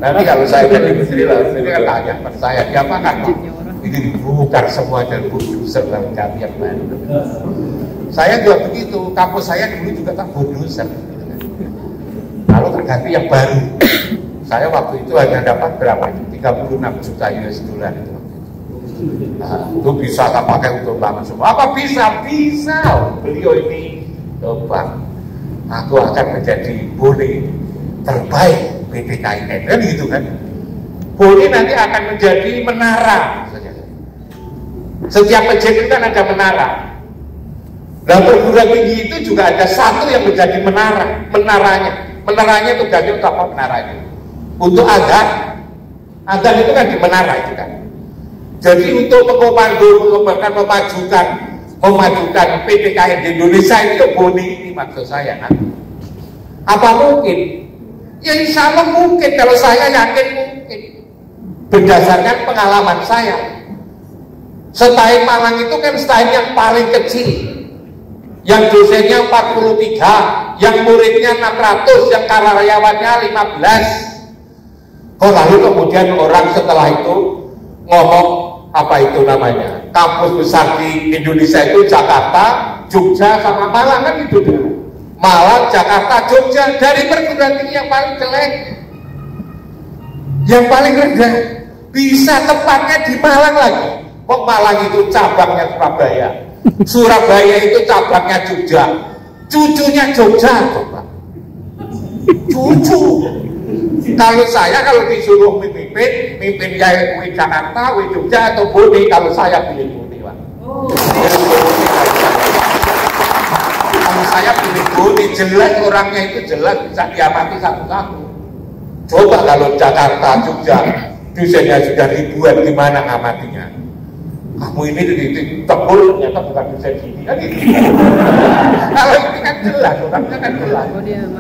Nanti kalau saya jadi menteri lah, ini kan tanya pada saya, diapakan Pak? Ini dibongkar semua dan bulldozer dalam kami yang baru. Saya juga begitu, kampus saya dulu juga tak bulldozer. Lalu terganti yang baru. Saya waktu itu hanya dapat berapa? 36 juta US dollar itu. Nah, itu bisa tak pakai untuk bangun semua. Apa bisa? Bisa. Beliau ini coba. Aku akan menjadi Boni terbaik PTKIN, kan gitu kan. Boni nanti akan menjadi menara. Setiap masjid itu kan ada menara. Nah, perguruan tinggi itu juga ada satu yang menjadi menara. Menaranya itu ganti untuk apa menaranya? Untuk azan. Azan itu kan di menara itu kan. Jadi untuk memajukan PTKIN di Indonesia itu Boni ini maksud saya kan. Apa mungkin? Ya insya Allah mungkin, kalau saya yakin mungkin. Berdasarkan pengalaman saya. Stain Malang itu kan stain yang paling kecil. Yang dosennya 43, yang muridnya 600, yang karyawannya 15. Kok lalu kemudian orang setelah itu ngomong apa itu namanya? Kampus besar di Indonesia itu Jakarta, Jogja, sama Malang kan itu dulu. Malang, Jakarta, Jogja, dari perguruan tinggi yang paling jelek, yang paling rendah, bisa tempatnya di Malang lagi. Kok Malang itu cabangnya Surabaya, Surabaya itu cabangnya Jogja, cucunya Jogja, coba. Cucu. Kalau disuruh mimpin ya Jakarta, Jogja atau Boni, kalau saya pilih Boni, Pak. Kalau saya pilih Boni, jelas orangnya itu jelas bisa diamati satu-satu. Coba kalau Jakarta, Jogja, dosennya sudah ribuan, gimana ngamatinya? Kamu ini tebul, ternyata bukan dosen gini kan gitu. Kalau ini kan jelas, orangnya kan jelas.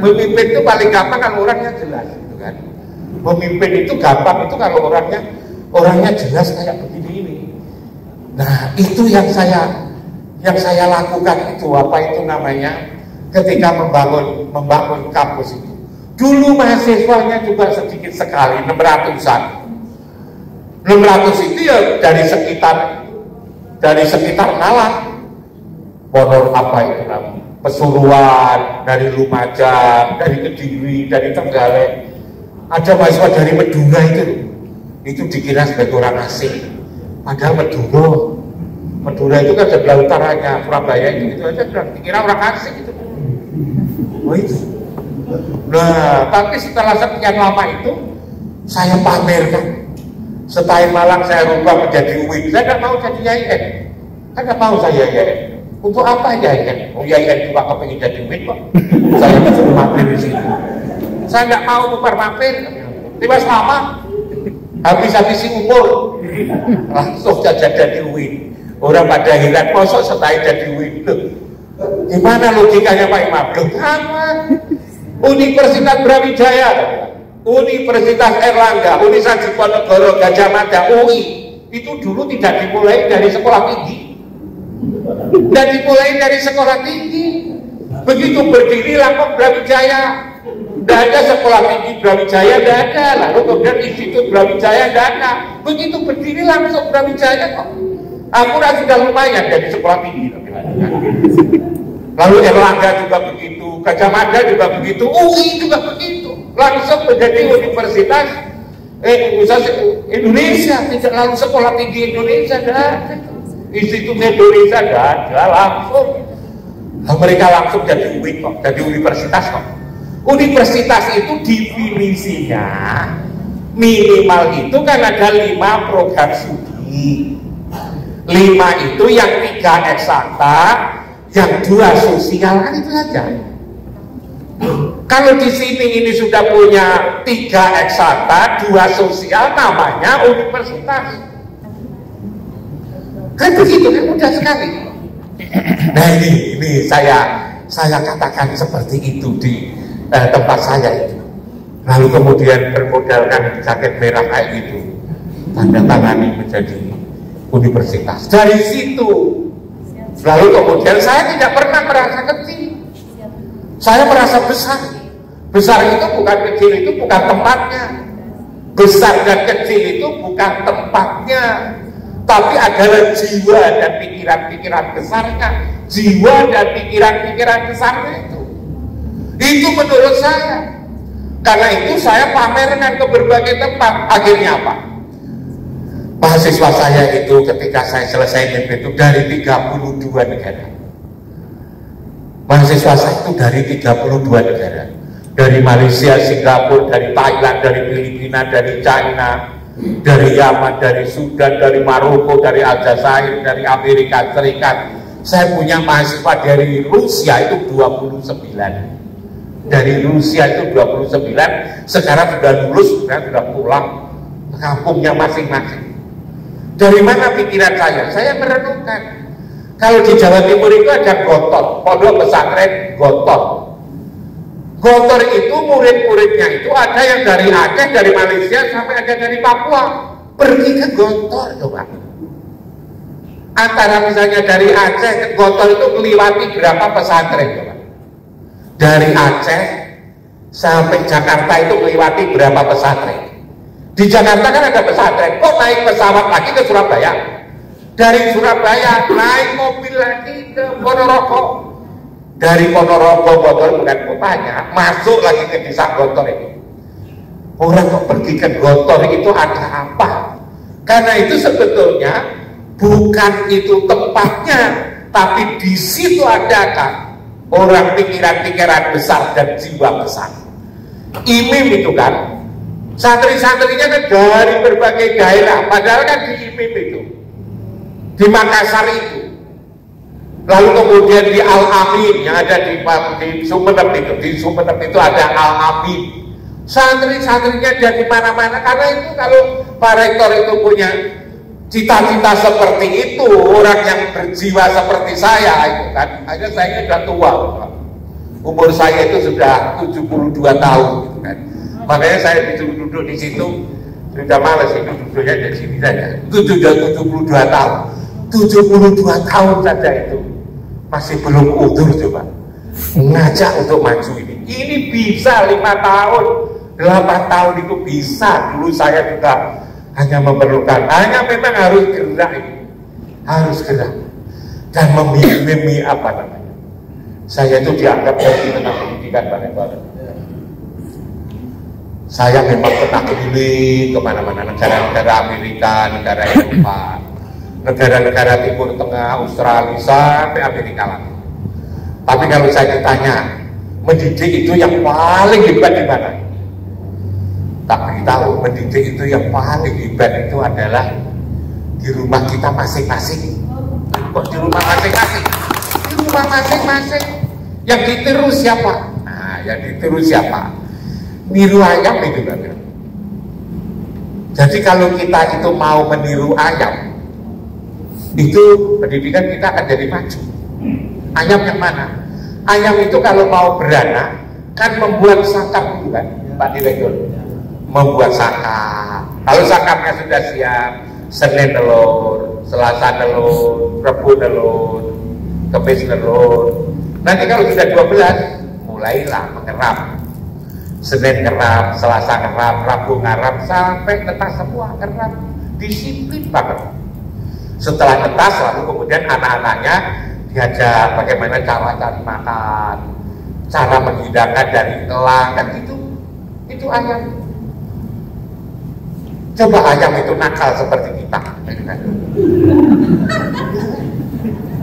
Memimpin itu paling gampang kalau orangnya jelas, gitu kan. Memimpin itu gampang itu kalau orangnya jelas kayak begini ini. Nah, itu yang saya lakukan itu, apa itu namanya, ketika membangun kampus itu. Dulu mahasiswanya juga sedikit sekali, 600-an. 600 itu ya dari sekitar Malang, Ponor apa itu namanya, Pesuruan, dari Lumajang, dari Kediri, dari Trenggalek. Ada mahasiswa dari Madura itu dikira sebagai orang asing. Padahal Madura itu kan sebelah utaranya Surabaya itu aja dikira orang asing itu. Oh itu. Nah, tapi setelah sekian lama itu saya pamerkan. Setahun Malang saya rubah menjadi UIN. Saya nggak mau jadi YN. Saya nggak mau saya YN. Untuk apa YN? Oh YN juga kepingin jadi UIN kok. Saya disuruh mampir di situ. Saya nggak mau mampir. Tiba sama. Habis-habis umur langsung saja jadi UIN. Orang pada heran, mosok setahun jadi UIN. Gimana logikanya Pak Imam? Sama. Universitas Brawijaya, Universitas Erlangga, Universitas Diponegoro, Gajah Mada, UI itu dulu tidak dimulai dari sekolah tinggi, dan dimulai dari sekolah tinggi. Begitu berdiri langsung Brawijaya, tidak ada sekolah tinggi Brawijaya, tidak ada. Lalu kemudian Institut Brawijaya, tidak ada. Begitu berdiri langsung Brawijaya kok. Aku sudah lumayan dari sekolah tinggi. Lalu Erlangga juga begitu, Gajah Mada juga begitu, UI juga begitu. Langsung menjadi Universitas Indonesia, tidak lalu sekolah tinggi Indonesia, tidak ada. Institut Indonesia tidak ada, langsung. Mereka langsung jadi UIN kok, jadi universitas kok. Universitas itu definisinya minimal itu kan ada 5 program studi. 5 itu yang 3 eksakta, yang 2 sosial, kan itu saja. Kalau di sini ini sudah punya 3 eksakta, 2 sosial, namanya universitas. Kan begitu, kan mudah sekali. Nah ini saya katakan seperti itu di tempat saya itu. Lalu kemudian bermodalkan jaket merah kayak gitu, tanda tangani menjadi universitas. Dari situ lalu kemudian saya tidak pernah merasa kecil, saya merasa besar. Besar itu bukan kecil, itu bukan tempatnya. Besar dan kecil itu bukan tempatnya, tapi adalah jiwa dan pikiran-pikiran besarnya. Jiwa dan pikiran-pikiran besarnya itu menurut saya. Karena itu saya pamerkan ke berbagai tempat. Akhirnya apa? Mahasiswa saya itu ketika saya selesai MIP itu dari 32 negara. Mahasiswa saya itu dari 32 negara. Dari Malaysia, Singapura, dari Thailand, dari Filipina, dari China, dari Yaman, dari Sudan, dari Maroko, dari Aljazair, dari Amerika Serikat. Saya punya mahasiswa dari Rusia itu 29. Dari Rusia itu 29, sekarang sudah lulus, sudah pulang ke kampungnya masing-masing. Dari mana pikiran saya? Saya merenungkan. Kalau di Jawa Timur itu ada Gotor, pondok pesantren Gotor. Gotor itu murid-muridnya itu ada yang dari Aceh, dari Malaysia, sampai ada dari Papua. Pergi ke Gotor, coba. Antara misalnya dari Aceh ke Gotor itu melewati berapa pesantren, coba. Dari Aceh sampai Jakarta itu melewati berapa pesantren? Di Jakarta kan ada pesantren, kok naik pesawat lagi ke Surabaya? Dari Surabaya naik mobil lagi ke Ponorogo. Dari Ponorogo, Bogor bukan kotanya, masuk lagi ke desa Gotor itu. Orang kok pergi ke Gotor itu ada apa? Karena itu sebetulnya bukan itu tempatnya, tapi di situ ada kan orang pikiran-pikiran besar dan jiwa besar. IMIM itu kan santri-santrinya kan dari berbagai daerah, padahal kan di IMIM itu, di Makassar itu, lalu kemudian di Al-Amin yang ada di Sumeneb itu, di Sumeneb itu ada Al-Amin, santri-santrinya dari mana-mana. Karena itu kalau Pak Rektor itu punya cita-cita seperti itu, orang yang berjiwa seperti saya itu kan, aja saya sudah tua, umur saya itu sudah 72 tahun gitu kan. Makanya saya duduk di situ sudah males itu duduknya dari sini saja. Itu sudah 72 tahun. 72 tahun saja itu masih belum utuh, coba ngajak untuk maju ini. Ini bisa 5 tahun, 8 tahun itu bisa. Dulu saya juga hanya memerlukan, hanya memang harus gerak ini, harus gerak dan memilih apa namanya. Saya itu dianggap dari tentang pendidikan Pak Rektor. Saya memang pernah keliling kemana-mana, negara-negara Amerika, negara Eropa, negara-negara Timur Tengah, Australia, sampai Amerika lagi. Tapi kalau saya ditanya, Mendidik itu yang paling hebat di mana? Tak beritahu, mendidik itu yang paling hebat itu adalah di rumah kita masing-masing. Kok di rumah masing-masing? Di rumah masing-masing. Yang ditiru siapa? Nah, yang ditiru siapa? Niru ayam itu kan. Jadi kalau kita itu mau meniru ayam, itu pendidikan kita akan jadi maju. Ayam yang mana? Ayam itu kalau mau beranak kan membuat sangkap itu kan, Pak Direktur. Membuat sangkap. Kalau sangkapnya sudah siap, Senin telur, Selasa telur, Rabu telur, Kamis telur. Nanti kalau sudah 12, mulailah mengerap. Senin ngerap, Selasa ngerap, Rabu ngerap, sampai netas semua ngerap. Disiplin banget. Setelah netas, lalu kemudian anak-anaknya diajak bagaimana cara cari makan, cara menghidangkan dari elang, kan gitu. Itu ayam. Coba ayam itu nakal seperti kita.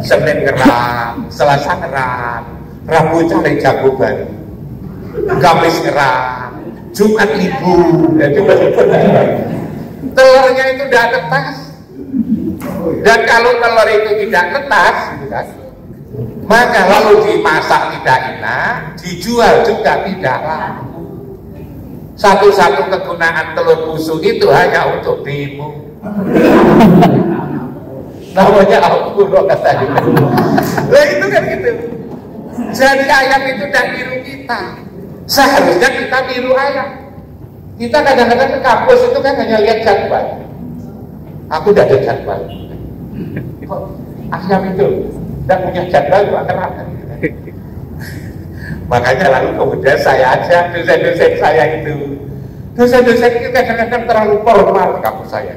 Senin ngerap, Selasa ngerap, Rabu cari jago baru, Kamis ngerap, Jumat libur. Telurnya itu udah netas. Dan kalau telur itu tidak netas, maka lalu dimasak tidak enak, dijual juga tidak laku. Satu-satu kegunaan telur busuk itu hanya untuk demo. Namanya Al-Qur'an katanya. Nah itu kan gitu. Jadi ayam itu tidak niru kita. Seharusnya kita niru ayam. Kita kadang-kadang ke kampus itu kan hanya lihat jadwal. Aku tidak ada jadwal. Kok ayam itu tidak punya jadwal juga kenapa? Makanya lalu kemudian saya ajak dosen-dosen saya itu. Dosen-dosen itu kadang-kadang terlalu formal kampus saya.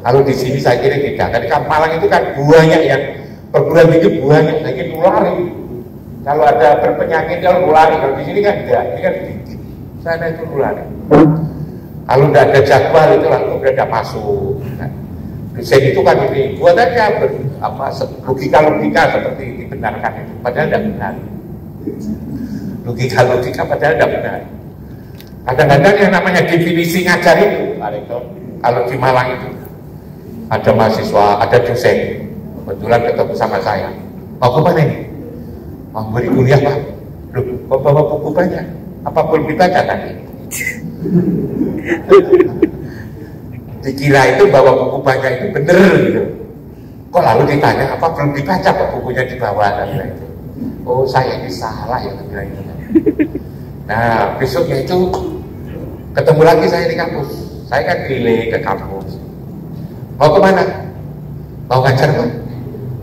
Kalau di sini saya kira tidak. Dari Malang itu kan banyak yang perguruan tinggi banyak lagi nulari. Kalau ada berpenyakit kalau nulari. Kalau di sini kan tidak. Ini kan sedikit. Sana itu nulari. Kalau tidak ada jadwal itu lalu kemudian tidak masuk. Dosen itu kan ini buat aja logika seperti dibenarkan itu. Padahal tidak benar. Logika padahal tidak benar. Kadang-kadang yang namanya definisi ngajar itu, Pak Rektor, kalau di Malang itu ada mahasiswa, ada dosen, kebetulan ketemu sama saya. Mau ke mana ini? Mau beri kuliah Pak? Loh, kok bawa buku banyak? Apa belum dibaca tadi? Dikira itu bawa buku banyak itu bener gitu. Kok lalu ditanya apa belum dibaca kok bukunya dibawa dan itu. Oh saya ini salah ya bilang itu. Nah besoknya itu ketemu lagi saya di kampus. Saya kan keliling ke kampus. Mau kemana? Mau ngajar Pak?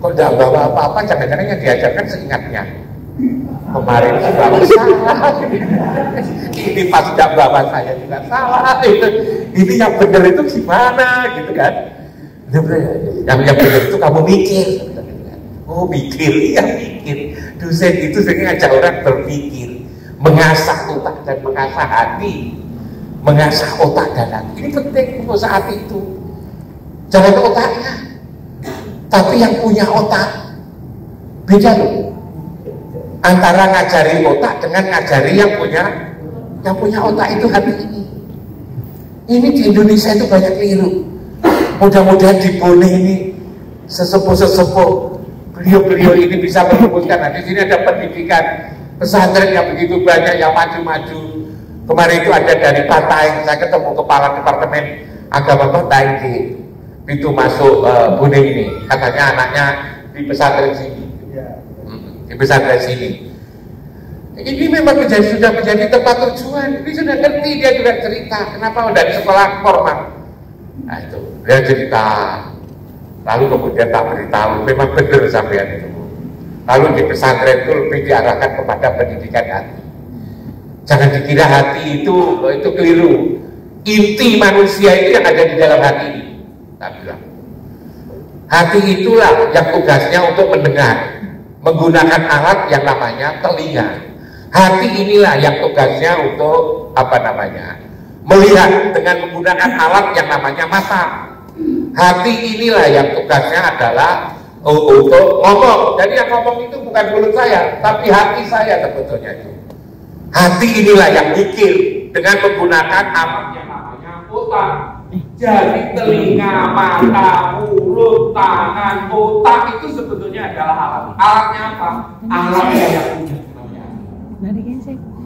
Kok tidak bawa apa-apa? Jangan-jangan yang diajarkan seingatnya. Kemarin sih bawa salah. Ini pas tidak bawa saya juga salah. Ini yang benar itu gimana gitu kan? Yang benar itu kamu mikir. Oh mikir, iya mikir. Dosen itu sering ngajak orang berpikir, mengasah otak dan mengasah hati, mengasah otak dan hati. Ini penting untuk saat itu. Jangan otaknya, tapi yang punya otak. Beda loh. Antara ngajari otak dengan ngajari yang punya otak itu hati ini. Ini di Indonesia itu banyak keliru. Mudah-mudahan di Bone ini sesepuh-sesepuh beliau-beliau ini bisa merumuskan. Nah, di sini ada pendidikan pesantren yang begitu banyak yang maju-maju. Kemarin itu ada dari Pataeng, saya ketemu kepala departemen agama Pataeng di pintu masuk Bone ini. Katanya anaknya di pesantren sini, di pesantren sini. Ini memang sudah menjadi tempat tujuan. Ini sudah ngerti, dia juga cerita. Kenapa dari sekolah formal? Nah itu dia cerita. Lalu kemudian tak beritahu, memang benar sampean itu. Lalu di pesantren itu lebih diarahkan kepada pendidikan hati. Jangan dikira hati itu keliru. Inti manusia itu yang ada di dalam hati ini. Tak bilang. Hati itulah yang tugasnya untuk mendengar, menggunakan alat yang namanya telinga. Hati inilah yang tugasnya untuk melihat dengan menggunakan alat yang namanya mata. Hati inilah yang tugasnya adalah untuk ngomong. Jadi yang ngomong itu bukan mulut saya, tapi hati saya sebetulnya itu. Hati inilah yang mikir dengan menggunakan apa yang namanya otak. Jadi telinga, mata, mulut, tangan, otak itu sebetulnya adalah alat. Alatnya apa? Alatnya yang punya.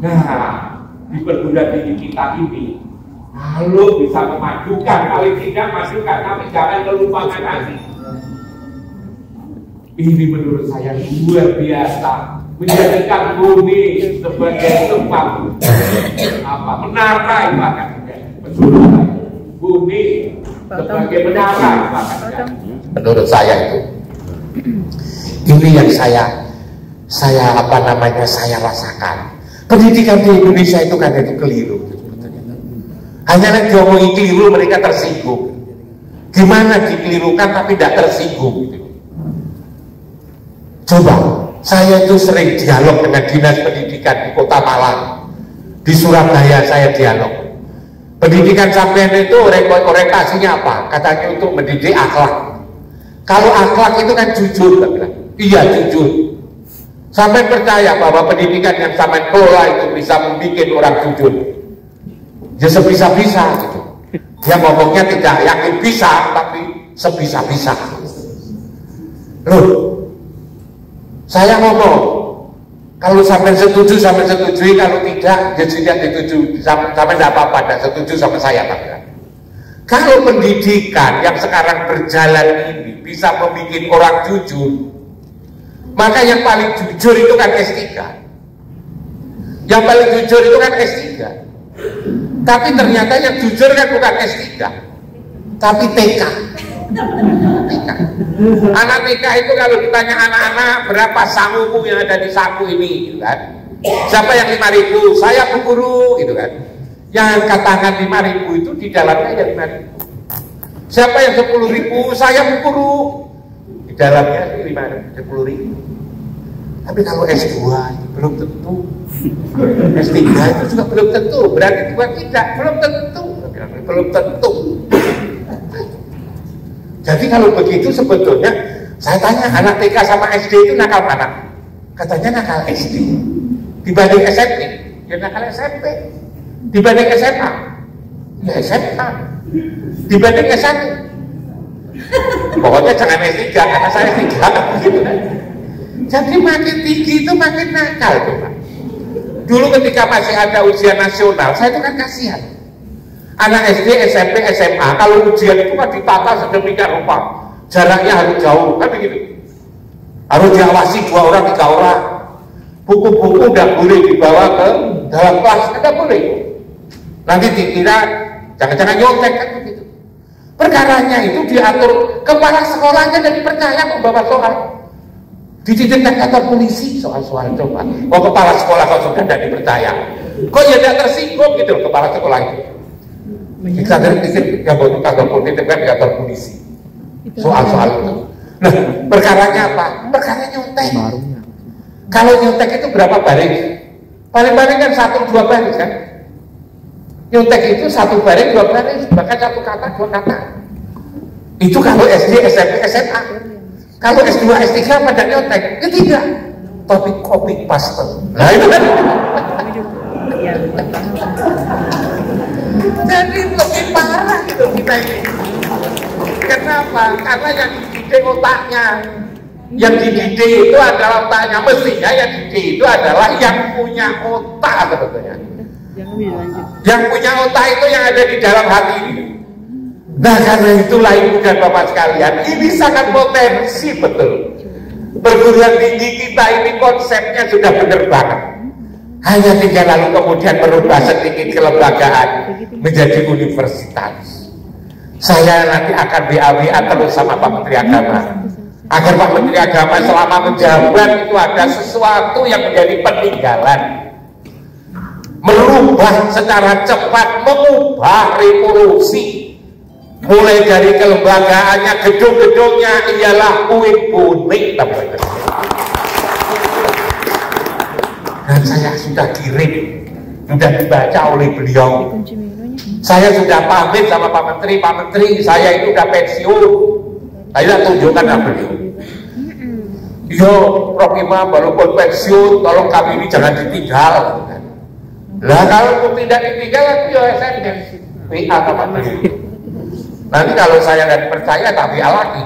Nah, di perguruan tinggi kita ini, kalau bisa memajukan, paling tidak majukan, tapi jangan melupakan hati. Ini menurut saya luar biasa, menjadikan bumi sebagai tempat apa menara bahkan bumi sebagai menara bahkan. Menurut saya itu, ini yang saya rasakan. Pendidikan di Indonesia itu kan itu keliru. Hanya yang diomongin keliru mereka tersinggung. Gimana dikelirukan tapi tidak tersinggung gitu. Coba, saya itu sering dialog dengan dinas pendidikan di Kota Malang, di Surabaya saya dialog. Pendidikan sampean itu orientasinya apa? Katanya untuk mendidik akhlak. Kalau akhlak itu kan jujur, tak bilang. Iya jujur. Sampai percaya bahwa pendidikan yang sampean kelola itu bisa membuat orang jujur. Ya sebisa-bisa gitu. Dia ngomongnya tidak yakin bisa, tapi sebisa-bisa. Loh. Saya ngomong, kalau sampai setuju, kalau tidak, ya tidak disetujui, sampai tidak apa-apa, tidak setuju sama saya. Kalau pendidikan yang sekarang berjalan ini bisa membuat orang jujur, maka yang paling jujur itu kan S3. Yang paling jujur itu kan S3. Tapi ternyata yang jujur kan bukan S3, tapi TK. Anak TK itu kalau ditanya anak-anak berapa sangumu yang ada di saku ini gitu kan. Siapa yang 5.000? Saya Bu Guru gitu kan. Yang katakan 5.000 itu di dalamnya ya 5.000. Siapa yang 10.000? Saya Bu Guru. Di dalamnya 10.000. Tapi kalau S2 itu belum tentu. S3 itu juga belum tentu. Berarti juga tidak, belum tentu. Belum tentu. Jadi kalau begitu sebetulnya saya tanya anak TK sama SD itu nakal mana? Katanya nakal SD. Dibanding SMP, ya nakal SMP. Dibanding SMA, ya SMA. Dibanding S1, pokoknya jangan S3 karena saya S3 gitu kan. Jadi makin tinggi itu makin nakal tuh Pak. Dulu ketika masih ada ujian nasional, saya itu kan kasihan. Anak SD, SMP, SMA, kalau ujian itu kan ditata sedemikian rupa, jaraknya harus jauh, kan begitu. Harus diawasi 2 orang, 3 orang. Buku-buku tidak boleh dibawa ke dalam kelas, tidak boleh. Nanti dikira jangan-jangan nyontek kan begitu. Perkaranya itu diatur, kepala sekolahnya jadi percaya membawa soal. Dititipkan kantor polisi soal-soal coba. Oh kepala sekolah kok sudah tidak dipercaya. Kok ya tidak tersinggung gitu kepala sekolah itu. Kita dari pikir yang butuh kantor politik kan kantor polisi soal-soal itu. Nah perkaranya apa? Perkara nyontek. Kalau nyontek itu berapa baris? Paling-paling kan 1-2 baris kan? Nyontek itu 1 baris 2 baris, bahkan 1 kata 2 kata. Itu kalau SD, SMP, SMA. Kalau S2, S3 pada nyontek, tidak. Tapi copy paste. Nah itu kan. Jadi lebih parah gitu kita ini. Kenapa? Karena yang dididik otaknya. Yang dididik itu adalah otaknya. Mestinya yang dididik itu adalah yang punya otak sebetulnya. Yang punya otak itu yang ada di dalam hati ini. Nah karena itulah ibu dan bapak sekalian, ini sangat potensi betul. Perguruan tinggi kita ini konsepnya sudah benar banget. Hanya tinggal lalu kemudian merubah sedikit kelembagaan menjadi universitas. Saya nanti akan BA terus sama Pak Menteri Agama, agar Pak Menteri Agama selama menjabat itu ada sesuatu yang menjadi peninggalan, merubah secara cepat, mengubah revolusi, mulai dari kelembagaannya, gedung-gedungnya ialah puing-puing. Dan saya sudah kirim, sudah dibaca oleh beliau. Saya sudah pamit sama Pak Menteri, saya itu udah pensiun. Saya tunjukkan sama beliau. yo Prof Imam walaupun pensiun tolong kami ini jangan ditinggal. Lah kalau tidak ditinggal aku yo SMS WA sama dia. Nanti kalau saya nggak percaya tak WA lagi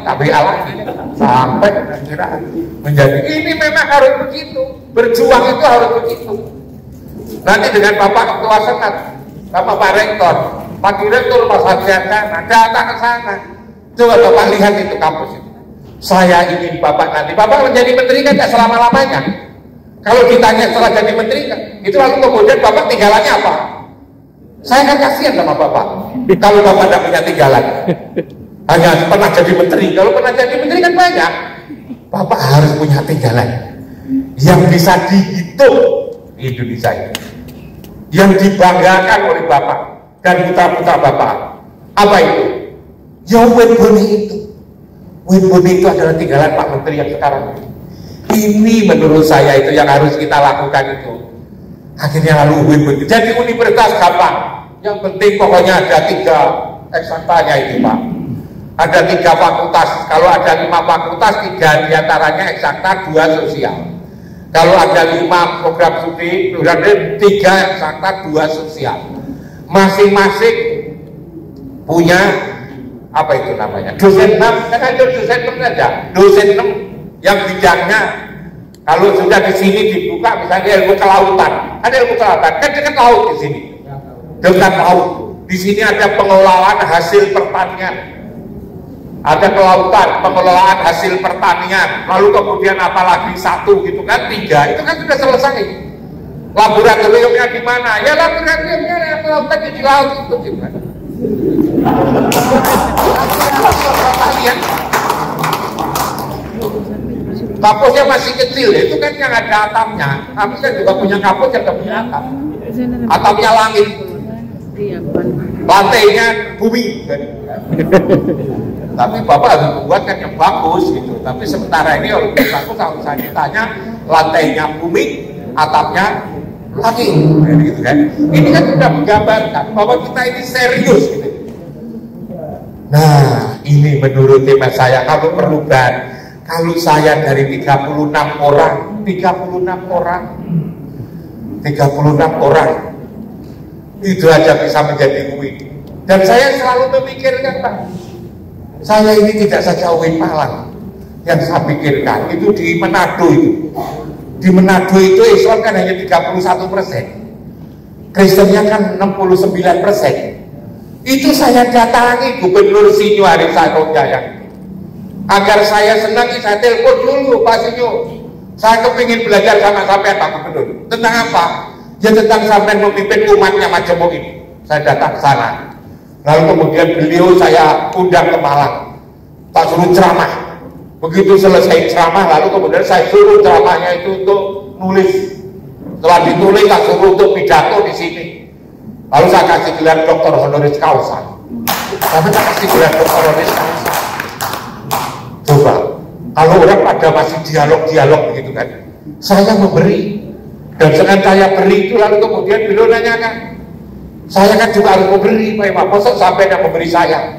sampai kira menjadi ini memang harus begitu, berjuang itu harus begitu. Nanti dengan Bapak Ketua Senat sama Pak Rektor, Pak Direktur Mas Hadiatan datang ke sana. Coba Bapak lihat itu kampus itu. Saya ingin Bapak nanti, Bapak menjadi menteri kan tidak selama-lamanya. Kalau ditanya setelah jadi menteri kan, itu lalu kemudian Bapak tinggalannya apa? Saya kan kasihan sama Bapak. Kalau Bapak tidak punya tinggalan, hanya pernah jadi menteri. Kalau pernah jadi menteri kan banyak. Bapak harus punya tinggalan yang bisa dihitung di Indonesia ini, yang dibanggakan oleh Bapak dan putra-putra Bapak. Apa itu? Ya Weboni itu. Weboni itu adalah tinggalan Pak Menteri yang sekarang ini. Ini menurut saya itu yang harus kita lakukan itu. Akhirnya lalu Weboni. Jadi universitas gampang. Yang penting pokoknya ada 3 eksaktanya itu Pak. Ada 3 fakultas. Kalau ada 5 fakultas, 3 diantaranya eksakta, 2 sosial. Kalau ada 5 program studi, 3 eksakta, 2 sosial. Masing-masing punya apa itu namanya? Dosen 6, kan ada dosen 6 saja. Dosen 6 yang bidangnya kalau sudah di sini dibuka misalnya ilmu kelautan. Ada ilmu kelautan, kan dekat laut di sini. Dekat laut. Di sini ada pengelolaan hasil pertanian. Ada kelautan, pengelolaan hasil pertanian. Lalu kemudian apalagi 1 gitu kan, 3. Itu kan sudah selesai. Laboratoriumnya di mana? Ya laboratoriumnya yang kelautan di laut itu gimana? Kampusnya masih kecil, itu kan yang ada atapnya. Kami kan juga punya kampus yang tidak punya atap. Atapnya langit, lantainya bumi. Tapi Bapak harus membuatkan yang bagus gitu. Tapi sementara ini orang bagus kalau saya ditanya lantainya bumi, atapnya langit, gitu kan. Ini kan sudah menggambarkan bahwa kita ini serius gitu. Nah, ini menurut tema saya kalau perubahan. Kalau saya dari 36 orang itu aja bisa menjadi UIN. Dan saya selalu memikirkan Pak, saya ini tidak saja UIN Malang yang saya pikirkan, itu di Manado itu. Di Manado itu Islam kan hanya 31%, Kristennya kan 69%. Itu saya datangi Gubernur Sinyo Arif Saroja agar saya senang, saya telepon dulu Pak Sinyo, saya kepingin belajar sama sampean Pak Gubernur. Tentang apa? Ya tentang sampean memimpin umatnya Majemuk ini. Saya datang ke sana. Lalu kemudian beliau saya undang ke Malang, tak suruh ceramah. Begitu selesai ceramah, lalu kemudian saya suruh ceramahnya itu untuk nulis. Setelah ditulis, saya suruh untuk pidato di sini. Lalu saya kasih gelar doktor honoris causa. Tapi saya kasih gelar doktor honoris causa. Coba, kalau orang pada masih dialog begitu kan, saya memberi. Dan dengan saya beri itu lalu kemudian beliau nanyakan, saya kan juga harus memberi, Pak Imam. Masa sampai yang memberi saya?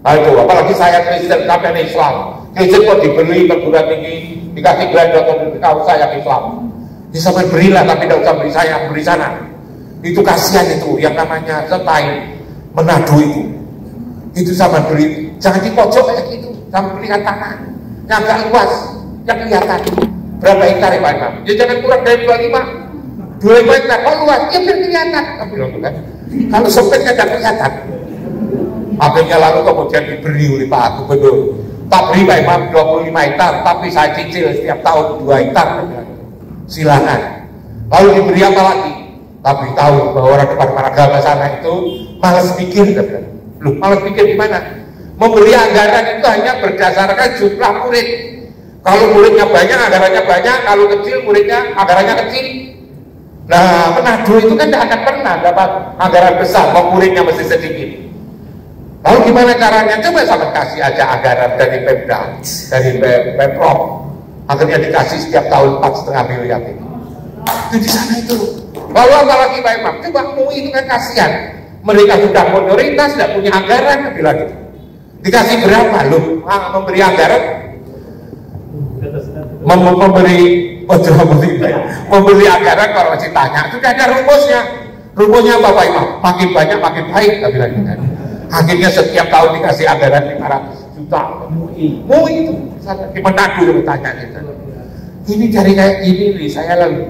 Aduh, apalagi saya Kristen, sampai Islam. Kristen kok diberi perguruan tinggi, dikasih gelar doktor honoris causa yang Islam. Ya sampai berilah, tapi tidak usah beri saya, beri sana. Itu kasihan itu, yang namanya setai Manado itu sama beri. Jangan di pojok kayak gitu, sama berikan tanah yang agak luas, yang kelihatan. Berapa hektar ya Pak Imam? Ya jangan kurang dari 25 hektar, kalau luas, ya biar kelihatan. Kan? Kalau sempit kan tidak kelihatan. Akhirnya lalu kemudian diberi oleh Pak Gubernur. Tak beri Pak Imam 25 hektar, tapi saya cicil setiap tahun 2 hektar. Silakan. Lalu diberi apa lagi? Tapi tahu bahwa orang depan agama sana itu malas pikir. Loh, malas pikir gimana? Memberi anggaran itu hanya berdasarkan jumlah murid. Kalau muridnya banyak, anggarannya banyak. Kalau kecil, muridnya anggarannya kecil. Nah, Manado itu kan tidak akan pernah dapat anggaran besar, kalau muridnya masih sedikit. Lalu gimana caranya? Coba sampai kasih aja anggaran dari Pemda, dari Pemprov. Akhirnya dikasih setiap tahun 4,5 miliar itu. Itu di sana itu. Lalu apalagi Pak Imam? Coba MUI itu kan kasihan. Mereka sudah minoritas, tidak punya anggaran, bilang gitu. Dikasih berapa loh? Memberi anggaran memberi anggaran kalau masih tanya, sudah ada rumusnya. Rumusnya Bapak Imam, makin banyak makin baik, tak bilang gitu. Akhirnya setiap tahun dikasih anggaran 500 juta, MUI itu di Manado bertanya gitu. Ini dari kayak gini nih, saya lalu.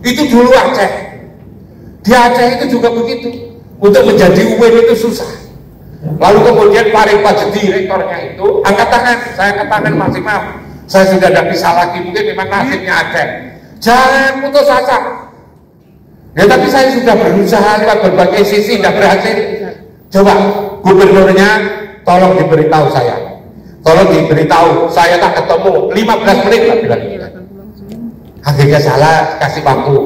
Itu dulu Aceh. Di Aceh itu juga begitu. Untuk menjadi UIN itu susah. Lalu kemudian Farid Pajedi rektornya itu angkat tangan, saya angkat tangan Mas Imam. Saya sudah tidak bisa lagi, mungkin memang nasibnya Aceh. Jangan putus asa. Ya tapi saya sudah berusaha lewat berbagai sisi, tidak berhasil. Coba gubernurnya tolong diberitahu saya. Tolong diberitahu, saya tak ketemu 15 menit lah bilang. Akhirnya salah, kasih waktu.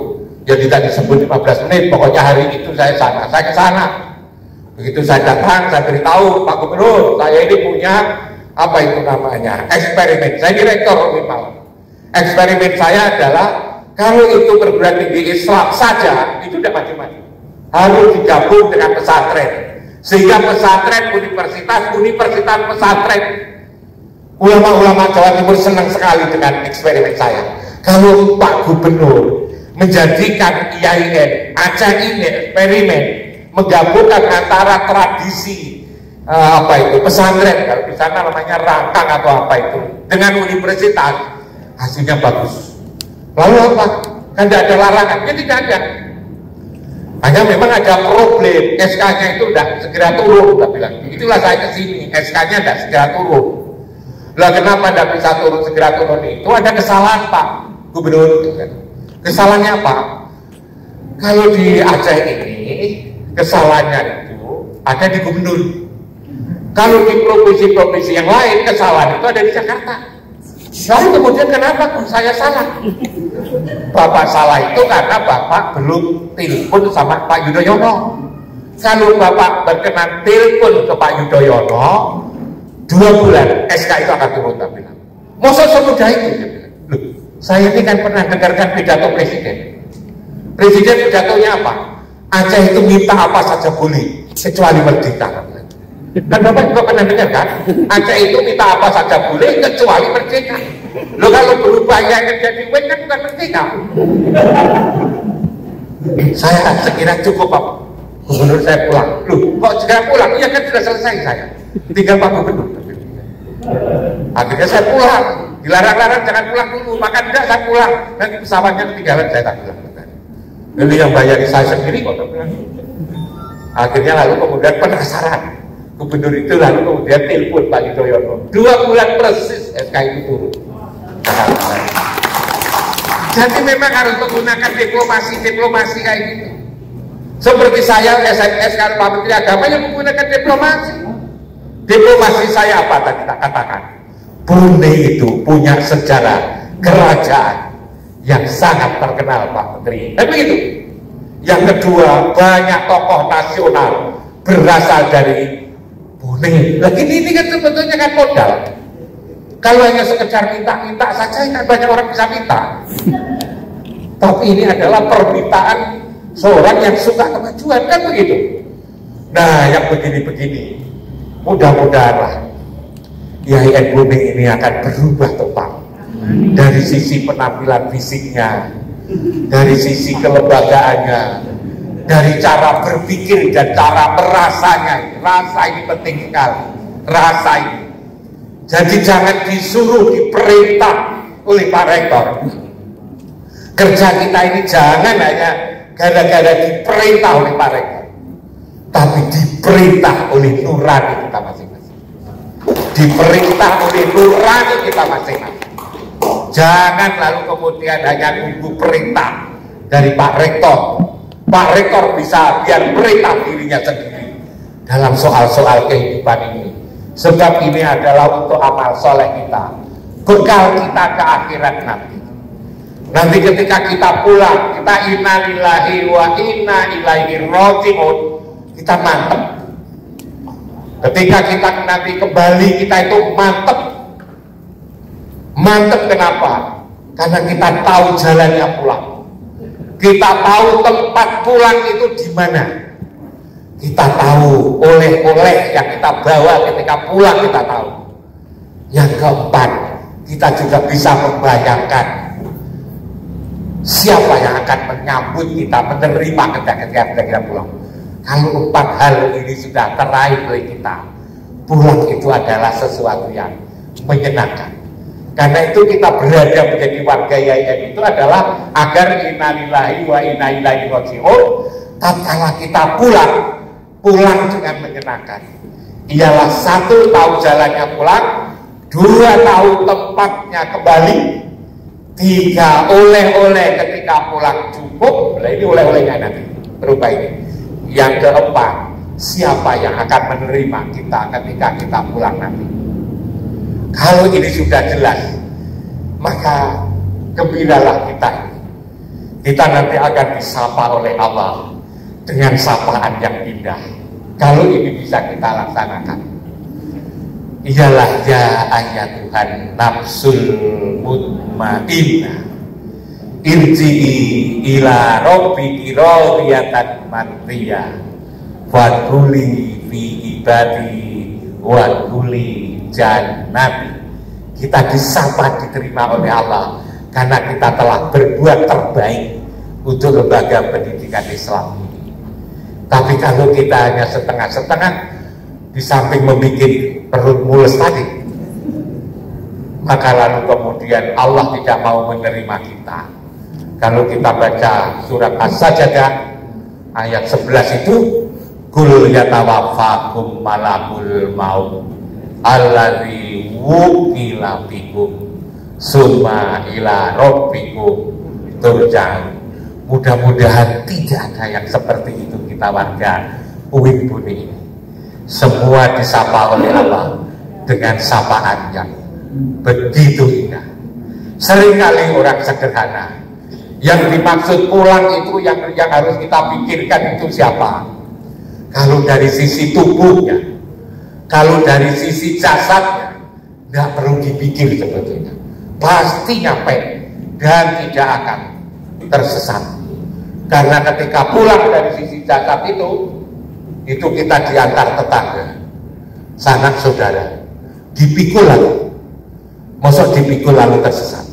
Jadi tadi disebut 15 menit, pokoknya hari itu saya sana. Saya ke sana. Begitu saya datang, saya beritahu Pak Gubernur, saya ini punya apa itu namanya eksperimen. Saya direktur Unipal. Eksperimen saya adalah kalau itu perguruan tinggi Islam saja itu tidak maju-maju, harus digabung dengan pesantren sehingga pesantren universitas pesantren. Ulama-ulama Jawa Timur senang sekali dengan eksperimen saya. Kalau Pak Gubernur menjadikan IAIN Aceh ini eksperimen menggabungkan antara tradisi pesantren, kalau di sana namanya rangkang atau apa itu, dengan universitas, hasilnya bagus. Lalu apa? Kan tidak ada larangan, ya tidak ada. Hanya memang ada problem, SK-nya itu tidak segera turun, kita bilang. Itulah saya kesini, SK-nya tidak segera turun. Lah kenapa tidak bisa segera turun itu? Ada kesalahan Pak Gubernur. Kesalahannya apa? Kalau di Aceh ini kesalahannya itu ada di gubernur. Kalau di provinsi-provinsi yang lain kesalahan itu ada di Jakarta. Lalu kemudian kenapa saya salah? Bapak salah itu karena Bapak belum telepon sama Pak Yudhoyono. Kalau Bapak berkenan telepon ke Pak Yudhoyono 2 bulan SK itu akan turun. Tapi masa semudah itu? Loh, saya ini kan pernah dengarkan pidato presiden. Presiden pidatonya apa? Aceh itu minta apa saja boleh kecuali merdeka. Dan Bapak juga pernah dengar kan? Aceh itu minta apa saja boleh kecuali merdeka. Lo kalau berubah yang jadi UIN kan bukan merdeka. Saya sekira cukup Pak Gubernur, saya pulang. Loh, kok segera pulang? Iya kan sudah selesai saya. Tinggal Pak Gubernur. Akhirnya saya pulang. Dilarang-larang jangan pulang dulu. Maka tidak saya pulang. Nanti pesawatnya ketinggalan, saya tak pulang. Ini yang bayari saya sendiri kok. Akhirnya lalu kemudian penasaran. Gubernur itu lalu kemudian telepon Pak Yudhoyono. 2 bulan persis SK itu turun. Jadi memang harus menggunakan diplomasi kayak gitu. Seperti saya SMS kalau Pak Menteri Agama yang menggunakan diplomasi. Diplomasi saya apa tadi tak katakan? Brunei itu punya sejarah kerajaan yang sangat terkenal Pak Menteri. Tapi begitu. Yang kedua, banyak tokoh nasional berasal dari Brunei. Lagi ini kan sebetulnya kan modal. Kalau hanya sekedar minta-minta saja kan banyak orang bisa minta. Tapi ini adalah permintaan seorang yang suka kemajuan, kan begitu. Nah, yang begini-begini mudah-mudahan IAIN Brunei ini akan berubah total. Dari sisi penampilan fisiknya, dari sisi kelembagaannya, dari cara berpikir dan cara merasanya. Rasa ini penting sekali. Rasa ini. Jadi jangan disuruh diperintah oleh Pak Rektor. Kerja kita ini jangan hanya gara-gara diperintah oleh Pak Rektor, tapi diperintah oleh nurani kita masing-masing. Diperintah oleh nurani kita masing-masing. Jangan lalu kemudian hanya nunggu perintah dari Pak Rektor. Pak Rektor bisa biar perintah dirinya sendiri dalam soal-soal kehidupan ini. Sebab ini adalah untuk amal soleh kita, bekal kita ke akhirat nanti. Nanti ketika kita pulang, kita inna lillahi wa inna ilaihi raji'un, kita mantep. Ketika kita nanti kembali, kita itu mantep. Mantep kenapa? Karena kita tahu jalannya pulang. Kita tahu tempat pulang itu di mana. Kita tahu oleh-oleh yang kita bawa ketika pulang, kita tahu. Yang keempat, kita juga bisa membayangkan siapa yang akan menyambut kita, menerima ketika kita pulang. Kalau 4 hal ini sudah teraih oleh kita, pulang itu adalah sesuatu yang menyenangkan. Karena itu kita berada menjadi warga YIM itu adalah agar inna lillahi wa inna ilaihi raji'un. Tatkala kita pulang dengan menyenangkan. Ialah 1, tahu jalannya pulang, 2, tahu tempatnya kembali, 3, oleh-oleh ketika pulang cukup. Nah, ini oleh-olehnya nanti berupa ini. Yang keempat, siapa yang akan menerima kita ketika kita pulang nanti. Kalau ini sudah jelas, maka gembiralah kita ini. Kita nanti akan disapa oleh Allah dengan sapaan yang indah. Kalau ini bisa kita laksanakan, ialah ya ayyatuhan nafsul mutmainnah irji'i ila rabbiki radiyatan mardiyah wadkhuli fi ibadi wadkhuli jannati. Kita disapa, diterima oleh Allah karena kita telah berbuat terbaik untuk lembaga pendidikan Islam ini. Tapi kalau kita hanya setengah-setengah, di samping membuat perut mulus tadi, maka lalu kemudian Allah tidak mau menerima kita. Kalau kita baca surat As-Sajdah ayat 11 itu, kul yatawaffakum malakul maut alladzi wukila bikum summa ila rabbikum turja'un. Mudah-mudahan tidak ada yang seperti itu kita warga Uin Buni ini. Semua disapa oleh Allah dengan sapaan yang begitu indah. Seringkali orang sederhana yang dimaksud pulang itu yang harus kita pikirkan itu siapa? Kalau dari sisi tubuhnya, kalau dari sisi jasadnya, tidak perlu dipikir sebetulnya. Pasti nyampe dan tidak akan tersesat. Karena ketika pulang dari sisi jasad itu kita diantar tetangga, sanak saudara, dipikul lalu, maksud dipikul lalu tersesat.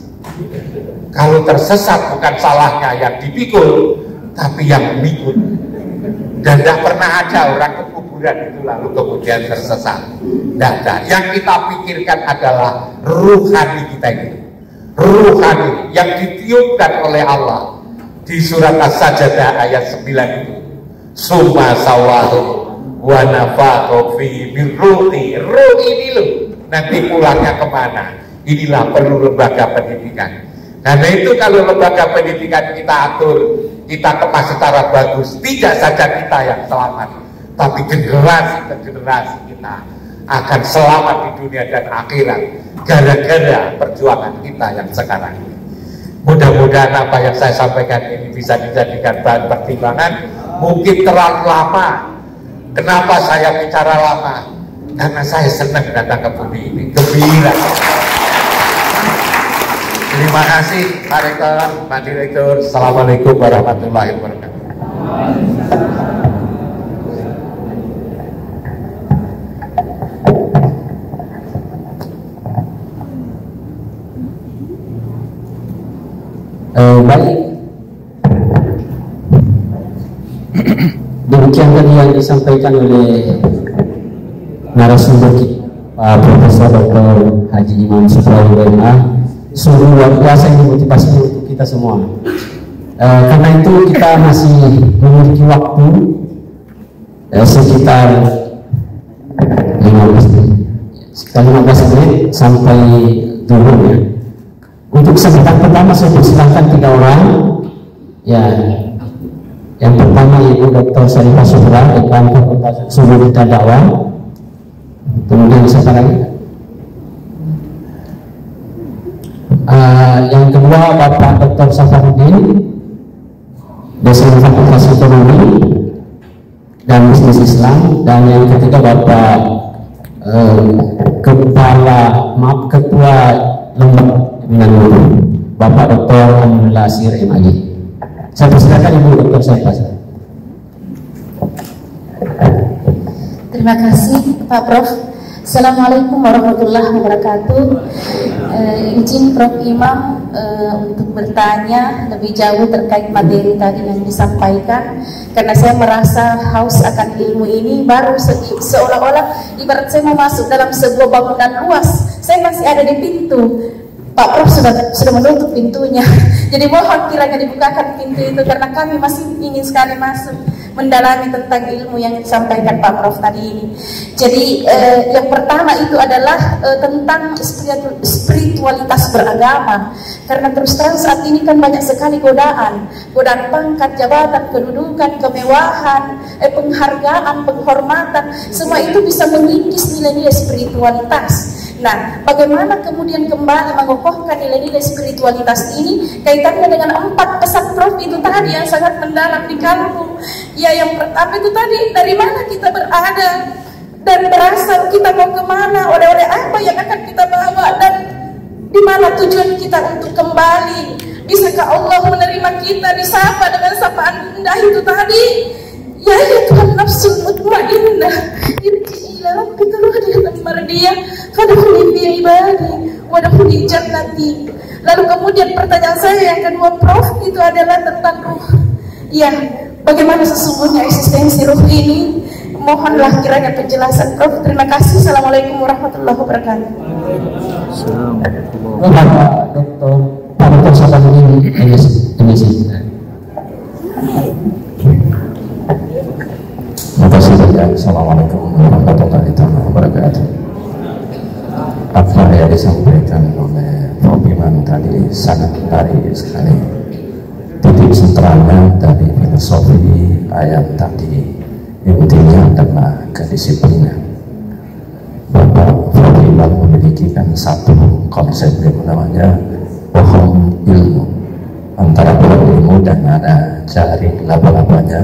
Kalau tersesat bukan salahnya yang dipikul, tapi yang memikul. Dan tidak pernah ada orang ke kuburan itu lalu kemudian tersesat. Tidak ada. Yang kita pikirkan adalah ruhani kita ini, ruhani yang ditiupkan oleh Allah di surat As-Sajdah ayat 9 itu. Summa sawahu wa nafakha fi min ruhi. Ruh ini loh nanti pulangnya kemana? Inilah perlu lembaga pendidikan. Karena itu kalau lembaga pendidikan kita atur, kita kemas secara bagus, tidak saja kita yang selamat, tapi generasi ke generasi kita akan selamat di dunia dan akhirat gara-gara perjuangan kita yang sekarang ini. Mudah-mudahan apa yang saya sampaikan ini bisa dijadikan bahan pertimbangan. Mungkin terlalu lama. Kenapa saya bicara lama? Karena saya senang datang ke bumi ini, gembira. Terima kasih Pak Rektor, Pak Direktur. Assalamualaikum warahmatullahi wabarakatuh. Baik, demikian tadi yang disampaikan oleh narasumber Pak Profesor Dr. Haji Imam Syifrawi WMA. Sungguh luar biasa ini motivasi untuk kita semua. Karena itu kita masih memiliki waktu sekitar 15 menit sampai dulu ya. Untuk kesempatan pertama saya persilahkan 3 orang. Ya, yang pertama Ibu Dr. Syarifah Syuhra, Dekan Fakultas Suluh dan Dakwah. Kemudian siapa lagi? Yang kedua Bapak Dr. Safarudin, dosen Fakultas Ekonomi dan Bisnis Islam, dan yang ketiga Bapak Ketua Lembaga Bimbingan Guru, Bapak Dr. Hamdulillah Asir MAG. Saya persilakan Ibu Dr. Syarifah. Terima kasih Pak Prof. Assalamualaikum warahmatullahi wabarakatuh. Izin Prof. Imam untuk bertanya lebih jauh terkait materi tadi yang disampaikan, karena saya merasa haus akan ilmu ini. Baru seolah-olah ibarat saya mau masuk dalam sebuah bangunan luas, saya masih ada di pintu. Pak Prof sudah menutup pintunya. Jadi mohon kiranya dibukakan pintu itu, karena kami masih ingin sekali masuk mendalami tentang ilmu yang disampaikan Pak Prof tadi ini. Jadi yang pertama itu adalah tentang spiritualitas beragama. Karena terus terang saat ini kan banyak sekali godaan pangkat, jabatan, kedudukan, kemewahan, penghargaan, penghormatan. Semua itu bisa mengikis nilai-nilai spiritualitas. Nah, bagaimana kemudian kembali mengokohkan nilai-nilai spiritualitas ini kaitannya dengan 4 pesan Prof itu tadi yang sangat mendalam di kalbu. Ya, yang pertama itu tadi, dari mana kita berada dan berasal, kita mau kemana, oleh-oleh apa yang akan kita bawa, dan di mana tujuan kita untuk kembali. Bisakah Allah menerima kita disapa dengan sapaan indah itu tadi? Ya Tuhan nafsul mutmainnah, irji'i ila rabbika radiyatan mardiyah, fadkhuli fi ibadi wadkhuli jannati. Lalu kemudian pertanyaan saya yang kedua Prof itu adalah tentang ruh. Ya, bagaimana sesungguhnya eksistensi ruh ini? Mohonlah kiranya penjelasan Prof. Terima kasih. Assalamualaikum warahmatullahi wabarakatuh. Pak Dr. Sabanudin MSc. Terima kasih banyak. Assalamualaikum warahmatullahi wabarakatuh. Apa yang disampaikan oleh Prof. Imam tadi sangat menarik sekali. Titik sentralnya dari filosofi ayat tadi intinya adalah kedisiplinan. Bapak Prof. Imam memiliki kan satu konsep yang namanya bohong ilmu. Antara bohong ilmu dan ada jaring laba-labanya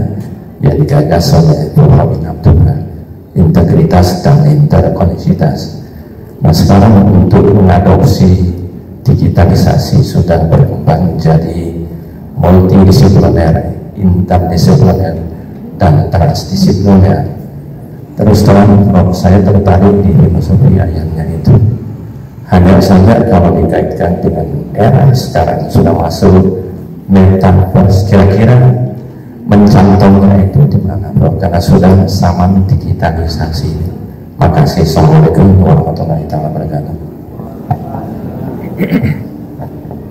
yang digagas oleh Prof. Abdullah, integritas dan interkoneksitas. Nah, sekarang untuk mengadopsi digitalisasi sudah berkembang menjadi multidisipliner, interdisipliner, dan transdisipliner. Terus terang saya tertarik di filosofi ayatnya itu. Hanya saja kalau dikaitkan dengan era sekarang sudah masuk metaverse, kira-kira mencantumnya itu di mana, Bro? Karena sudah zaman digitalisasi. Makasih. Assalamualaikum warahmatullahi wabarakatuh.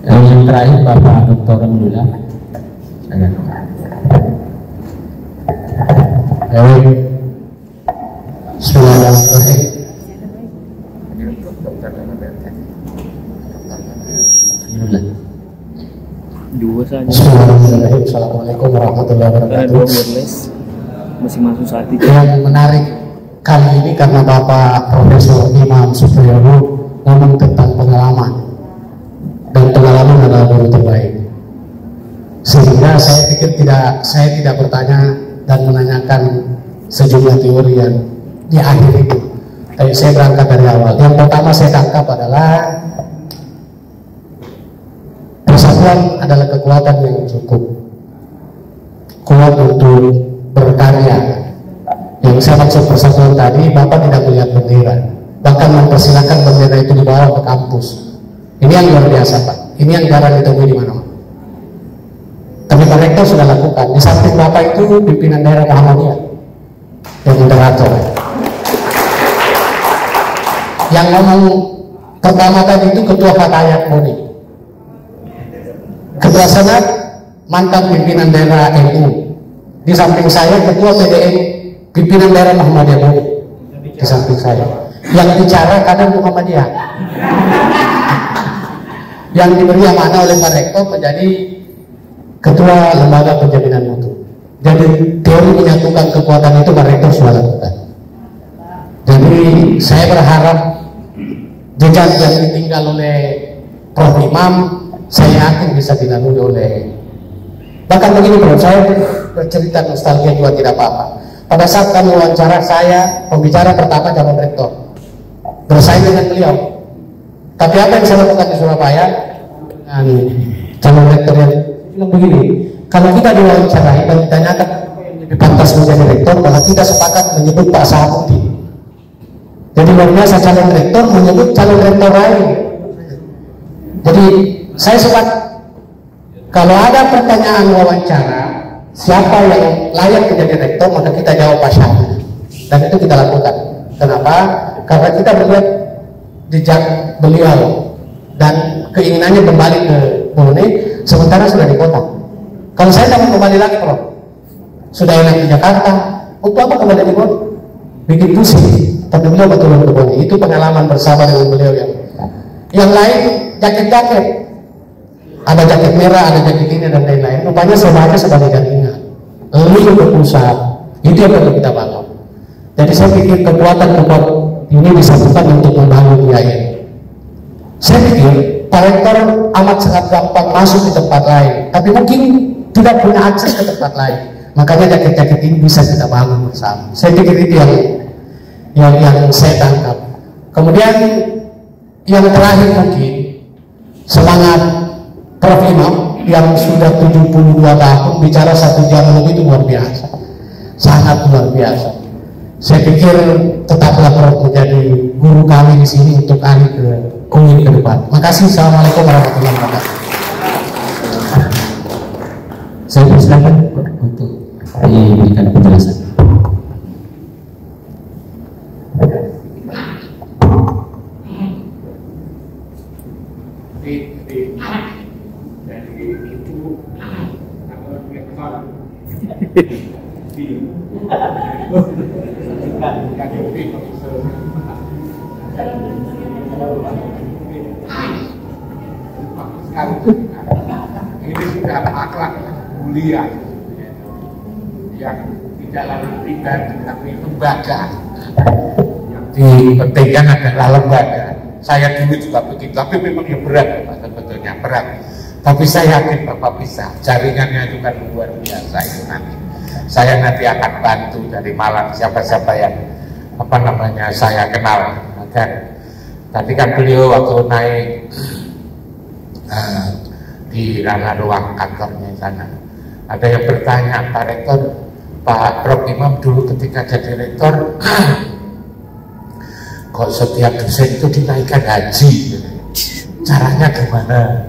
Yang terakhir Bapak Dr. Abdullah. Bismillahirrahmanirrahim. Dua saja. Bismillahirrahmanirrahim. Assalamualaikum warahmatullahi wabarakatuh. Masih masuk saat itu. Yang menarik kali ini karena Bapak Profesor Imam Supriyono ngomong tentang pengalaman, dan pengalaman adalah guru terbaik. Sehingga saya pikir saya tidak bertanya dan menanyakan sejumlah teori yang di akhir itu. Tapi saya berangkat dari awal. Yang pertama saya tangkap adalah persatuan adalah kekuatan yang cukup kuat untuk berkarya. Yang saya maksud persatuan tadi, Bapak tidak melihat bendera, bahkan mempersilahkan bendera itu dibawa ke kampus. Ini yang luar biasa, Pak. Ini yang jarang ditemui di mana-mana. Tapi Pak Rektor sudah lakukan. Di samping Bapak itu pimpinan daerah Muhammadiyah yang moderator. Yang ngomong pertama tadi itu Ketua Fatayat Moni. Ketua Senat mantan pimpinan daerah NU. Di samping saya Ketua PDM pimpinan daerah Muhammadiyah Moni. Di samping saya. Yang bicara kader Muhammadiyah. Yang diberi amanah oleh Pak Rektor menjadi Ketua Lembaga Penjaminan Mutu. Jadi teori menyatukan kekuatan itu Pak Rektor sudah lakukan. Jadi saya berharap jejak yang ditinggal oleh Prof. Imam, saya yakin bisa dilalui oleh, bahkan begini Prof, saya bercerita nostalgia juga tidak apa-apa. Pada saat kami wawancara saya, pembicara pertama calon rektor, bersaing dengan beliau. Tapi apa yang saya lakukan di Surabaya dengan calon rektor yang bilang begini, kalau kita diwawancarai dan ditanyakan lebih pantas menjadi rektor, malah kita sepakat menyebut Pak Sahabuddin. Jadi luar biasa calon rektor menyebut calon rektor lain. Jadi saya sempat, kalau ada pertanyaan wawancara siapa yang layak menjadi rektor, maka kita jawab pasangan, dan itu kita lakukan. Kenapa? Karena kita melihat jejak beliau dan keinginannya kembali ke Bone, sementara sudah di kota. Kalau saya tak mau kembali lagi, Prof, sudah enak di Jakarta, untuk apa kembali di Bone? Bikin pusing. Tapi beliau betul ke Bone. Itu pengalaman bersama dengan beliau. Yang lain jaket-jaket, ada jaket merah, ada jaket ini dan lain-lain. Rupanya semuanya sebagai jaringan, lalu ke pusat. Itu yang perlu kita bangun. Jadi saya pikir kekuatan ini bisa bukan untuk membangun biaya. Saya pikir Pak Rektor amat sangat gampang masuk ke tempat lain, tapi mungkin tidak punya akses ke tempat lain. Makanya jaket-jaket ini bisa kita bangun bersama. Saya pikir itu yang saya tangkap. Kemudian yang terakhir mungkin semangat Prof Imam yang sudah 72 tahun bicara 1 jam lebih itu luar biasa, sangat luar biasa. Saya pikir tetaplah Prof menjadi guru kami di sini untuk ahli ke UIN ke depan. Makasih. Assalamualaikum warahmatullahi wabarakatuh. Saya persilakan untuk diberikan penjelasan. Ini sudah akhlak mulia yang tidak lalu tinggal, tapi lembaga. Yang dipentingkan adalah lembaga. Saya dulu juga begitu, tapi memang yang berat, sebetulnya berat. Tapi saya yakin Bapak bisa. Jaringannya itu kan luar biasa itu nanti. Saya nanti akan bantu dari Malang siapa-siapa yang saya kenal. Tadi kan beliau waktu naik di ranah ruang kantornya sana, ada yang bertanya, Pak Rektor, Pak Prof Imam dulu ketika jadi rektor kok setiap dosen itu dinaikkan haji, caranya gimana?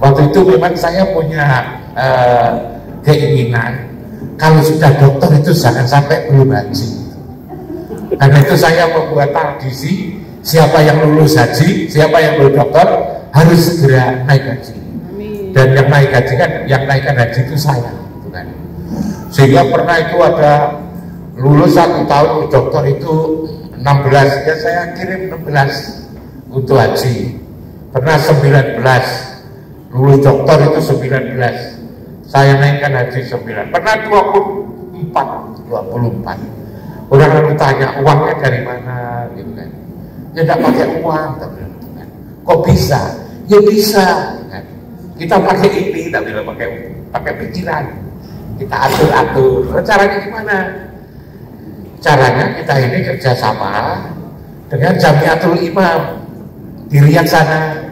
Waktu itu memang saya punya keinginan kalau sudah dokter itu jangan sampai belum haji. Karena itu saya membuat tradisi, siapa yang lulus haji, siapa yang lulus dokter harus segera naik haji. Dan yang naik haji kan, yang naikkan haji itu saya, gitu kan. Sehingga pernah itu ada lulus 1 tahun dokter itu 16, ya saya kirim 16 untuk haji. Pernah 19, lulus dokter itu 19, saya naikkan haji 9. Pernah 24. Orang lalu tanya uangnya dari mana, gitu kan. Ya tidak pakai uang, tapi kan. Kok bisa? Ya bisa. Kan. Kita pakai ini, tapi tidak pakai pikiran. Kita atur-atur. Caranya gimana? Caranya kita ini kerjasama dengan Jamiatul Imam di Riyadh sana.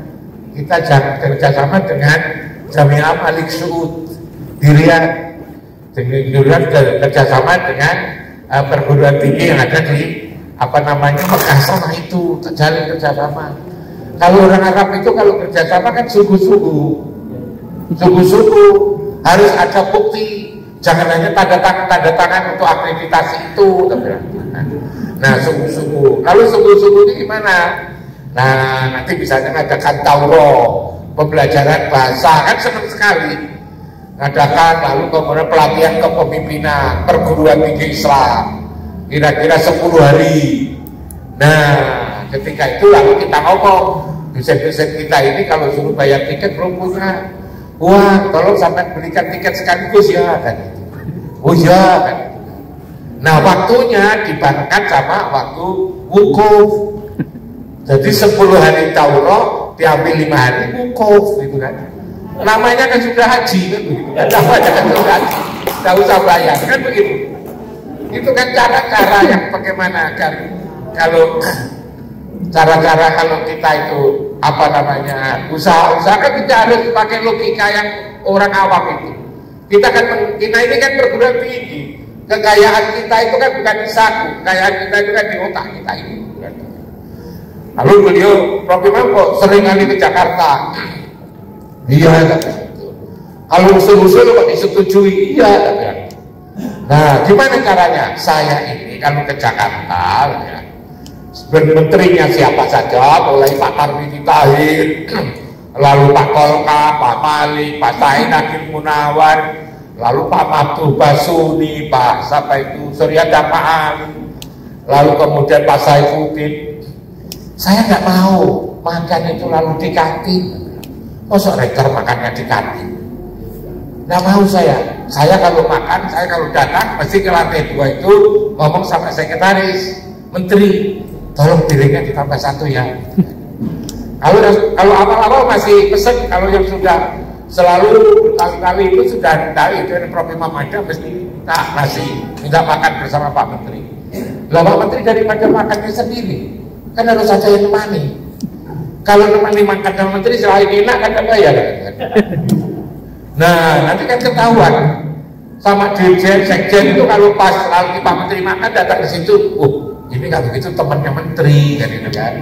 Kita kerjasama dengan Jamiah Malik Saud di Riyadh. Kerjasama dengan perguruan tinggi yang ada di Mekah sana itu terjalin kerjasama. Kalau orang Arab itu kalau kerjasama kan sungguh-sungguh harus ada bukti, jangan hanya tanda tangan untuk akreditasi itu. Nah sungguh-sungguh. Lalu sungguh-sungguh ini gimana? Nah nanti misalnya ngadakan Tauroh, pembelajaran bahasa, kan senang sekali. Ngadakan lalu kemudian pelatihan kepemimpinan perguruan tinggi Islam kira-kira 10 hari. Nah ketika itu lalu kita ngomong, dosen-dosen kita ini kalau suruh bayar tiket belum punya uang, tolong sampai belikan tiket sekaligus ya kan. Oh ya kan. Nah waktunya dibarengkan sama waktu wukuf. Jadi 10 hari Tauroh diambil 5 hari wukuf gitu kan. Namanya kan sudah haji kan begitu. Namanya kan sudah haji. Tidak usah bayar kan begitu. Itu kan cara-cara yang bagaimana kan. Kalau cara-cara kalau kita itu usaha kan kita harus pakai logika yang orang awam itu. Kita ini kan perguruan tinggi. Kekayaan kita itu kan bukan di saku, kekayaan kita itu kan di otak kita ini. Lalu beliau, Prof. Imam kok sering kali ke Jakarta? Iya, gitu. Kalau usul-usul kok disetujui? Iya, gitu. Nah, gimana caranya? Saya ini kalau ke Jakarta, ya, menterinya siapa saja, mulai Pak Marwini Tahir, lalu Pak Kolka, Pak Malik, Pak Said Akil Munawar, lalu Pak Mabdu Basuni, Pak sampai itu Surya Dapaan, lalu kemudian Pak Saifuddin. Saya nggak mau makan itu lalu di kantin. Masa rektor makannya di kantin? Nggak mau saya. Saya kalau makan, saya kalau datang mesti ke lantai 2 itu ngomong sama sekretaris, menteri, tolong piringnya ditambah 1 ya. Kalau awal-awal masih pesen, kalau yang sudah selalu berkali-kali itu sudah dari itu Prof. Imam ada mesti minta makan bersama Pak Menteri. Lah Pak Menteri daripada makannya sendiri, kan harus ada yang nemani. Kalau nemani makan sama Menteri selain enak kan bayar. Nah nanti kan ketahuan sama dirjen, sekjen itu kalau pas lalu Pak Menteri makan datang ke situ, ini kalau gitu temannya Menteri kan itu kan.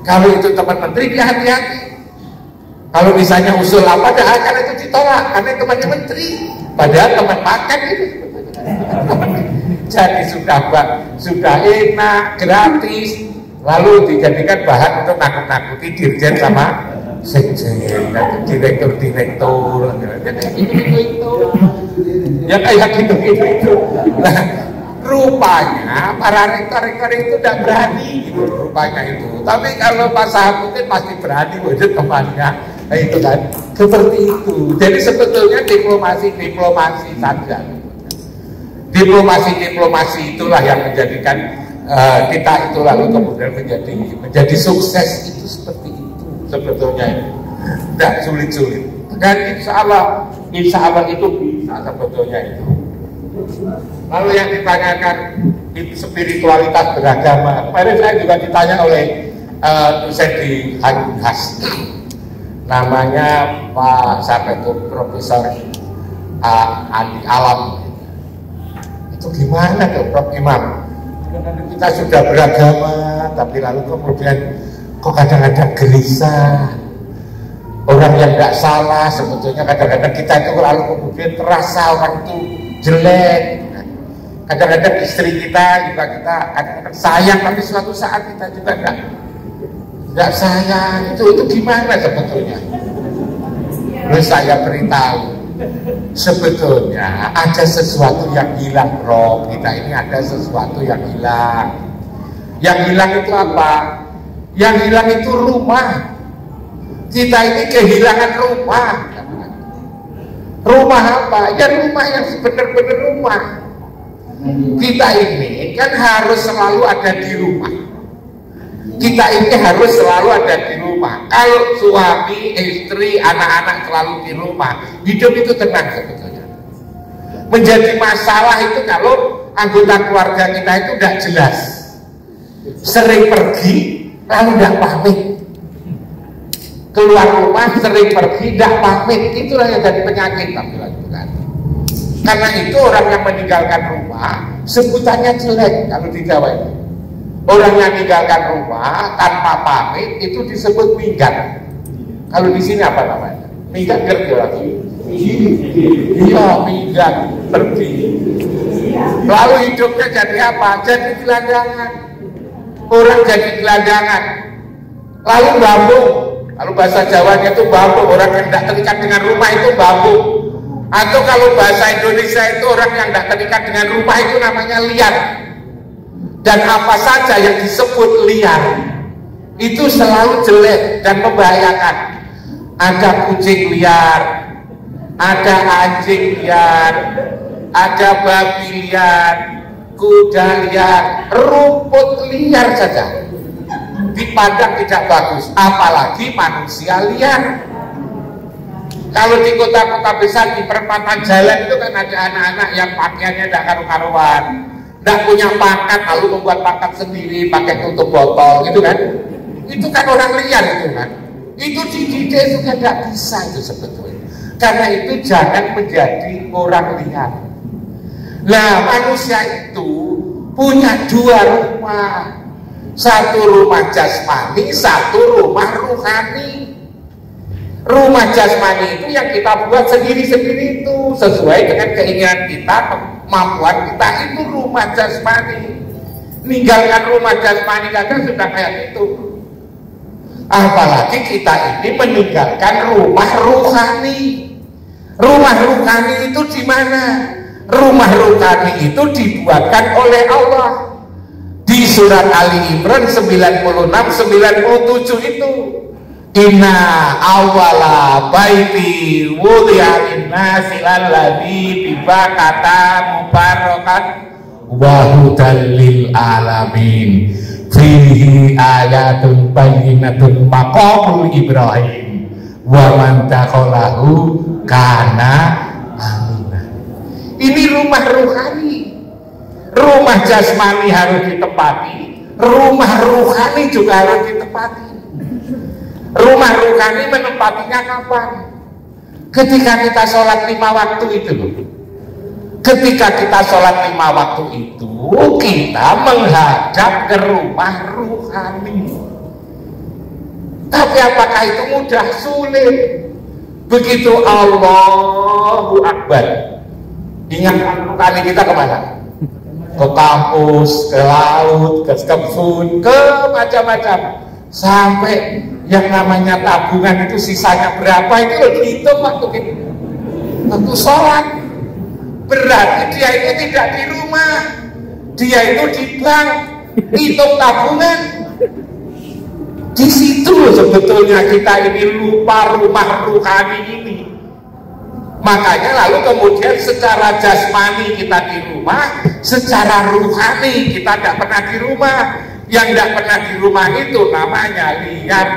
Kalau itu teman Menteri dia hati-hati. Kalau misalnya usul apa akan itu ditolak karena temannya Menteri, padahal teman makan itu. Jadi sudah enak, gratis, lalu dijadikan bahan untuk nakut-nakuti dirjen sama sekjen, direktur, ya kayak gitu. Nah, rupanya para rektor-rektor itu tidak berani, gitu, rupanya itu. Tapi kalau Pak Sahabuddin pasti berani, wujud temannya, itu kan seperti itu. Jadi sebetulnya diplomasi saja. Diplomasi itulah yang menjadikan kita itu lalu kemudian menjadi sukses itu seperti itu sebetulnya itu. Tidak sulit-sulit. Dan insya Allah itu bisa sebetulnya itu. Lalu yang ditanyakan spiritualitas beragama, kemarin saya juga ditanya oleh dosen di Unhas, namanya Pak siapa itu Profesor Andi Alam. Itu gimana tuh Prof. Imam? Kita sudah beragama, tapi lalu kemudian kok kadang-kadang gelisah. Orang yang tidak salah sebetulnya kadang-kadang kita itu lalu kemudian terasa orang itu jelek. Kadang-kadang istri kita juga kita kadang-kadang sayang, tapi suatu saat kita juga enggak sayang. Itu gimana sebetulnya? Terus saya beritahu, sebetulnya ada sesuatu yang hilang, Bro. Kita ini ada sesuatu yang hilang. Yang hilang itu apa? Yang hilang itu rumah. Kita ini kehilangan rumah. Rumah apa? Ya rumah yang benar-benar rumah. Kita ini kan harus selalu ada di rumah. Kita ini harus selalu ada di rumah. Kalau suami, istri, anak-anak selalu di rumah, hidup itu tenang sebetulnya. Menjadi masalah itu kalau anggota keluarga kita itu tidak jelas, sering pergi lalu tidak pamit. Keluar rumah sering pergi tidak pamit, itulah yang jadi penyakit tampilan itu kan. Karena itu orang yang meninggalkan rumah sebutannya jelek kalau di Jawa itu. Orang yang meninggalkan rumah tanpa pamit itu disebut minggat. Kalau di sini apa namanya? Minggat ngerti lagi? Iya, minggat, pergi. Lalu hidupnya jadi apa? Jadi gelandangan. Orang jadi gelandangan. Lalu bambung. Kalau bahasa Jawanya itu bambung. Orang yang tidak terikat dengan rumah itu bambung. Atau kalau bahasa Indonesia itu orang yang tidak terikat dengan rumah itu namanya liar. Dan apa saja yang disebut liar itu selalu jelek dan membahayakan. Ada kucing liar, ada anjing liar, ada babi liar, kuda liar, rumput liar saja dipandang tidak bagus, apalagi manusia liar. Kalau di kota-kota besar di perempatan jalan itu kan ada anak-anak yang pakaiannya tidak karu-karuan, tidak punya pangkat, lalu membuat pangkat sendiri pakai tutup botol gitu kan. Itu kan orang liar itu kan. Itu dididik juga tidak bisa itu sebetulnya. Karena itu jangan menjadi orang liar. Nah manusia itu punya dua rumah. Satu rumah jasmani, satu rumah ruhani. Rumah jasmani itu yang kita buat sendiri-sendiri itu sesuai dengan keinginan kita, kemampuan kita, itu rumah jasmani. Meninggalkan rumah jasmani kadang sudah kayak itu. Apalagi kita ini meninggalkan rumah ruhani. Rumah ruhani itu di mana? Rumah ruhani itu dibuatkan oleh Allah. Di surat Ali Imran 96-97 itu, inna awala baiti wudi'a linnasi lalladzi bibakata mubarakan wa hudan lil alamin fihi ayatun bayyinatun maqamul Ibrahim wa man dakhalahu kana aminah. Ini rumah ruhani. Rumah jasmani harus ditempati, rumah ruhani juga harus ditempati. Rumah ruhani menempatinya kapan? Ketika kita sholat 5 waktu itu loh. Ketika kita sholat 5 waktu itu, kita menghadap ke rumah ruhani. Tapi apakah itu mudah? Sulit. Begitu Allahu Akbar, ingat ruhani kita kemana? Ke kampus, ke laut, ke kebun, ke macam-macam. Sampai yang namanya tabungan itu sisanya berapa itu dihitung waktu itu. Waktu sholat. Berarti dia itu tidak di rumah, dia itu di bank, hitung tabungan. Di situ sebetulnya kita ini lupa rumah ruhani ini. Makanya lalu kemudian secara jasmani kita di rumah, secara ruhani kita tidak pernah di rumah. Yang tidak pernah di rumah itu namanya liar.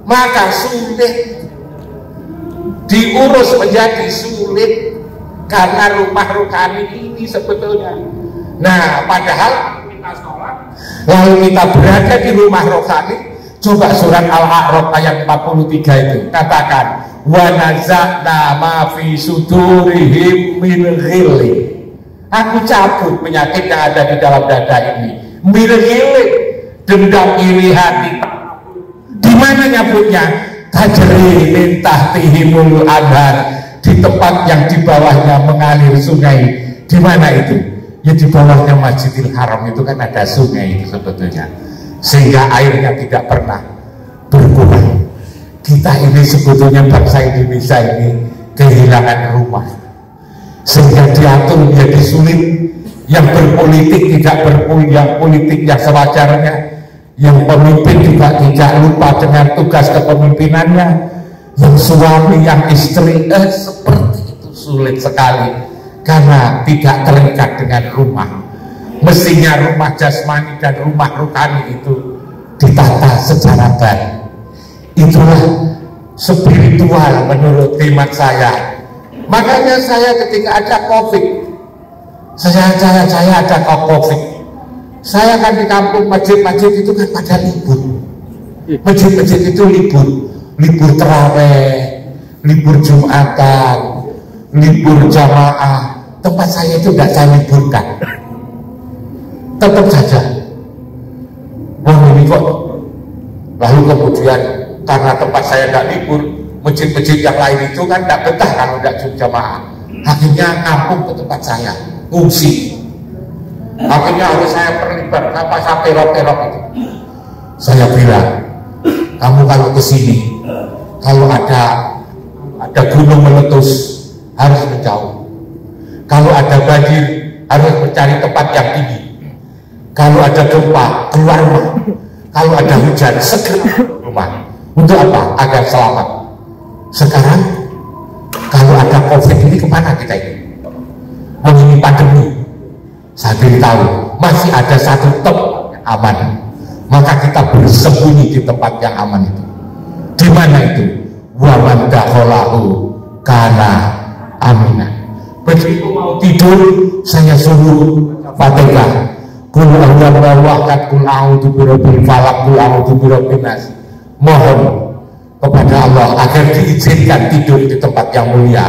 Maka sulit diurus, menjadi sulit karena rumah ruhani ini sebetulnya. Nah, padahal kita sholat lalu kita berada di rumah ruhani. Coba surat Al-A'raf ayat 43 itu katakan, wa naza'na ma fi sudurihim min ghilli. Aku cabut penyakit yang ada di dalam dada ini. Min ghilli, dendam iri hati. Di mana nyabutnya? Tajri min tahtihimul anhar, di tempat yang di bawahnya mengalir sungai. Di mana itu? Ya di bawahnya Masjidil Haram itu kan ada sungai itu sebetulnya. Sehingga airnya tidak pernah berkurang. Kita ini sebetulnya bangsa Indonesia ini kehilangan rumah, sehingga diatur menjadi sulit. Yang berpolitik tidak berpolitik yang sewajarnya, yang pemimpin juga tidak lupa dengan tugas kepemimpinannya, yang suami, yang istri, seperti itu sulit sekali karena tidak terikat dengan rumah. Mestinya rumah jasmani dan rumah ruhani itu ditata secara baik. Itulah spiritual menurut hemat saya. Makanya saya ketika ada COVID, saya ada COVID, saya kan di kampung, masjid-masjid itu kan pada libur. Masjid-masjid itu libur terawih, libur Jumatan, libur jamaah. Tempat saya itu tidak saya liburkan. Tetap saja, ini kok. Lalu kemudian karena tempat saya tidak libur, masjid-masjid yang lain itu kan tidak betah kalau tidak jamaah. Akhirnya ngampung ke tempat saya, ngungsi. Akhirnya harus saya perlibat saya perok-perok itu. Saya bilang, kamu kalau ke sini, kalau ada gunung meletus harus menjauh. Kalau ada banjir harus mencari tempat yang tinggi. Kalau ada gempa, keluar rumah. Kalau ada hujan, segera rumah. Untuk apa? Agar selamat. Sekarang, kalau ada COVID ini kemana kita ini? Ini pandemi. Saya beritahu, masih ada satu tempat yang aman. Maka kita bersembunyi di tempat yang aman itu. Di mana itu? Wa man dakhalahu kana aminah. Begitu mau tidur, saya suruh Fatihah. Kul a'udzu wahkat, kul a'udzu birabbil falaq, kul a'udzu birabbin nas. Mohon kepada Allah agar diizinkan tidur di tempat yang mulia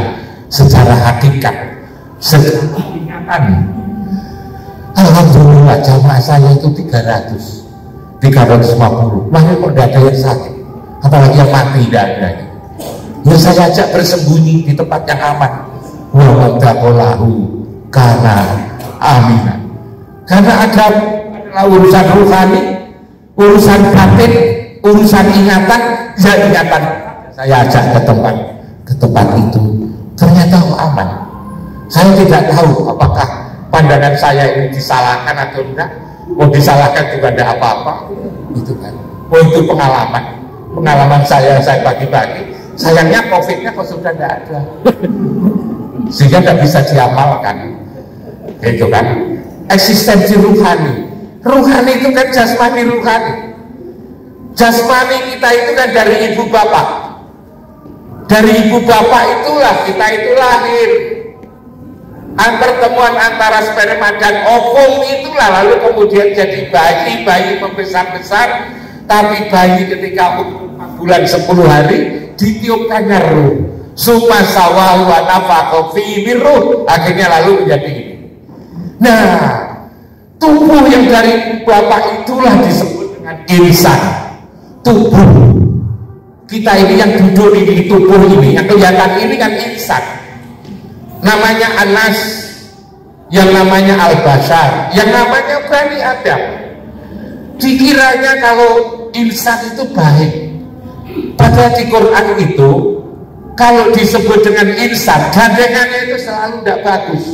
secara hakikat, secara ingatan. Alhamdulillah jamaah saya itu 300. 350. Lahir kok tidak ada yang sakit, apalagi yang mati tidak ada. Ya saya ajak bersembunyi di tempat yang aman. Wa madakolahu karena aminah. Karena agama adalah urusan rohani, urusan batin, urusan ingatan, ya ingatan. Saya ajak ke tempat itu, ternyata aman. Saya tidak tahu apakah pandangan saya ini disalahkan atau enggak. Mau disalahkan juga tidak apa-apa, itu kan. Oh itu pengalaman saya bagi-bagi. Sayangnya COVID-nya kok sudah tidak ada, sehingga tidak bisa diamalkan, gitu kan. Eksistensi rohani itu kan jasmani rohani. Jasmani kita itu kan dari ibu bapak. Dari ibu bapak itulah kita itu lahir. Pertemuan antara sperma dan ovum itulah lalu kemudian jadi bayi membesar-besar. Tapi bayi ketika 4 bulan 10 hari ditiupkannya ruh. Summa sawahu wa nafakha fihi ruh. Akhirnya lalu menjadi ini. Nah, tubuh yang dari bapak itulah disebut dengan insan. Tubuh kita ini yang duduk di tubuh ini, yang kelihatan ini kan insan. Namanya Anas, yang namanya Al-Bashar, yang namanya Bani Adam. Dikiranya kalau insan itu baik, padahal di Quran itu kalau disebut dengan insan, gandengannya itu selalu tidak bagus.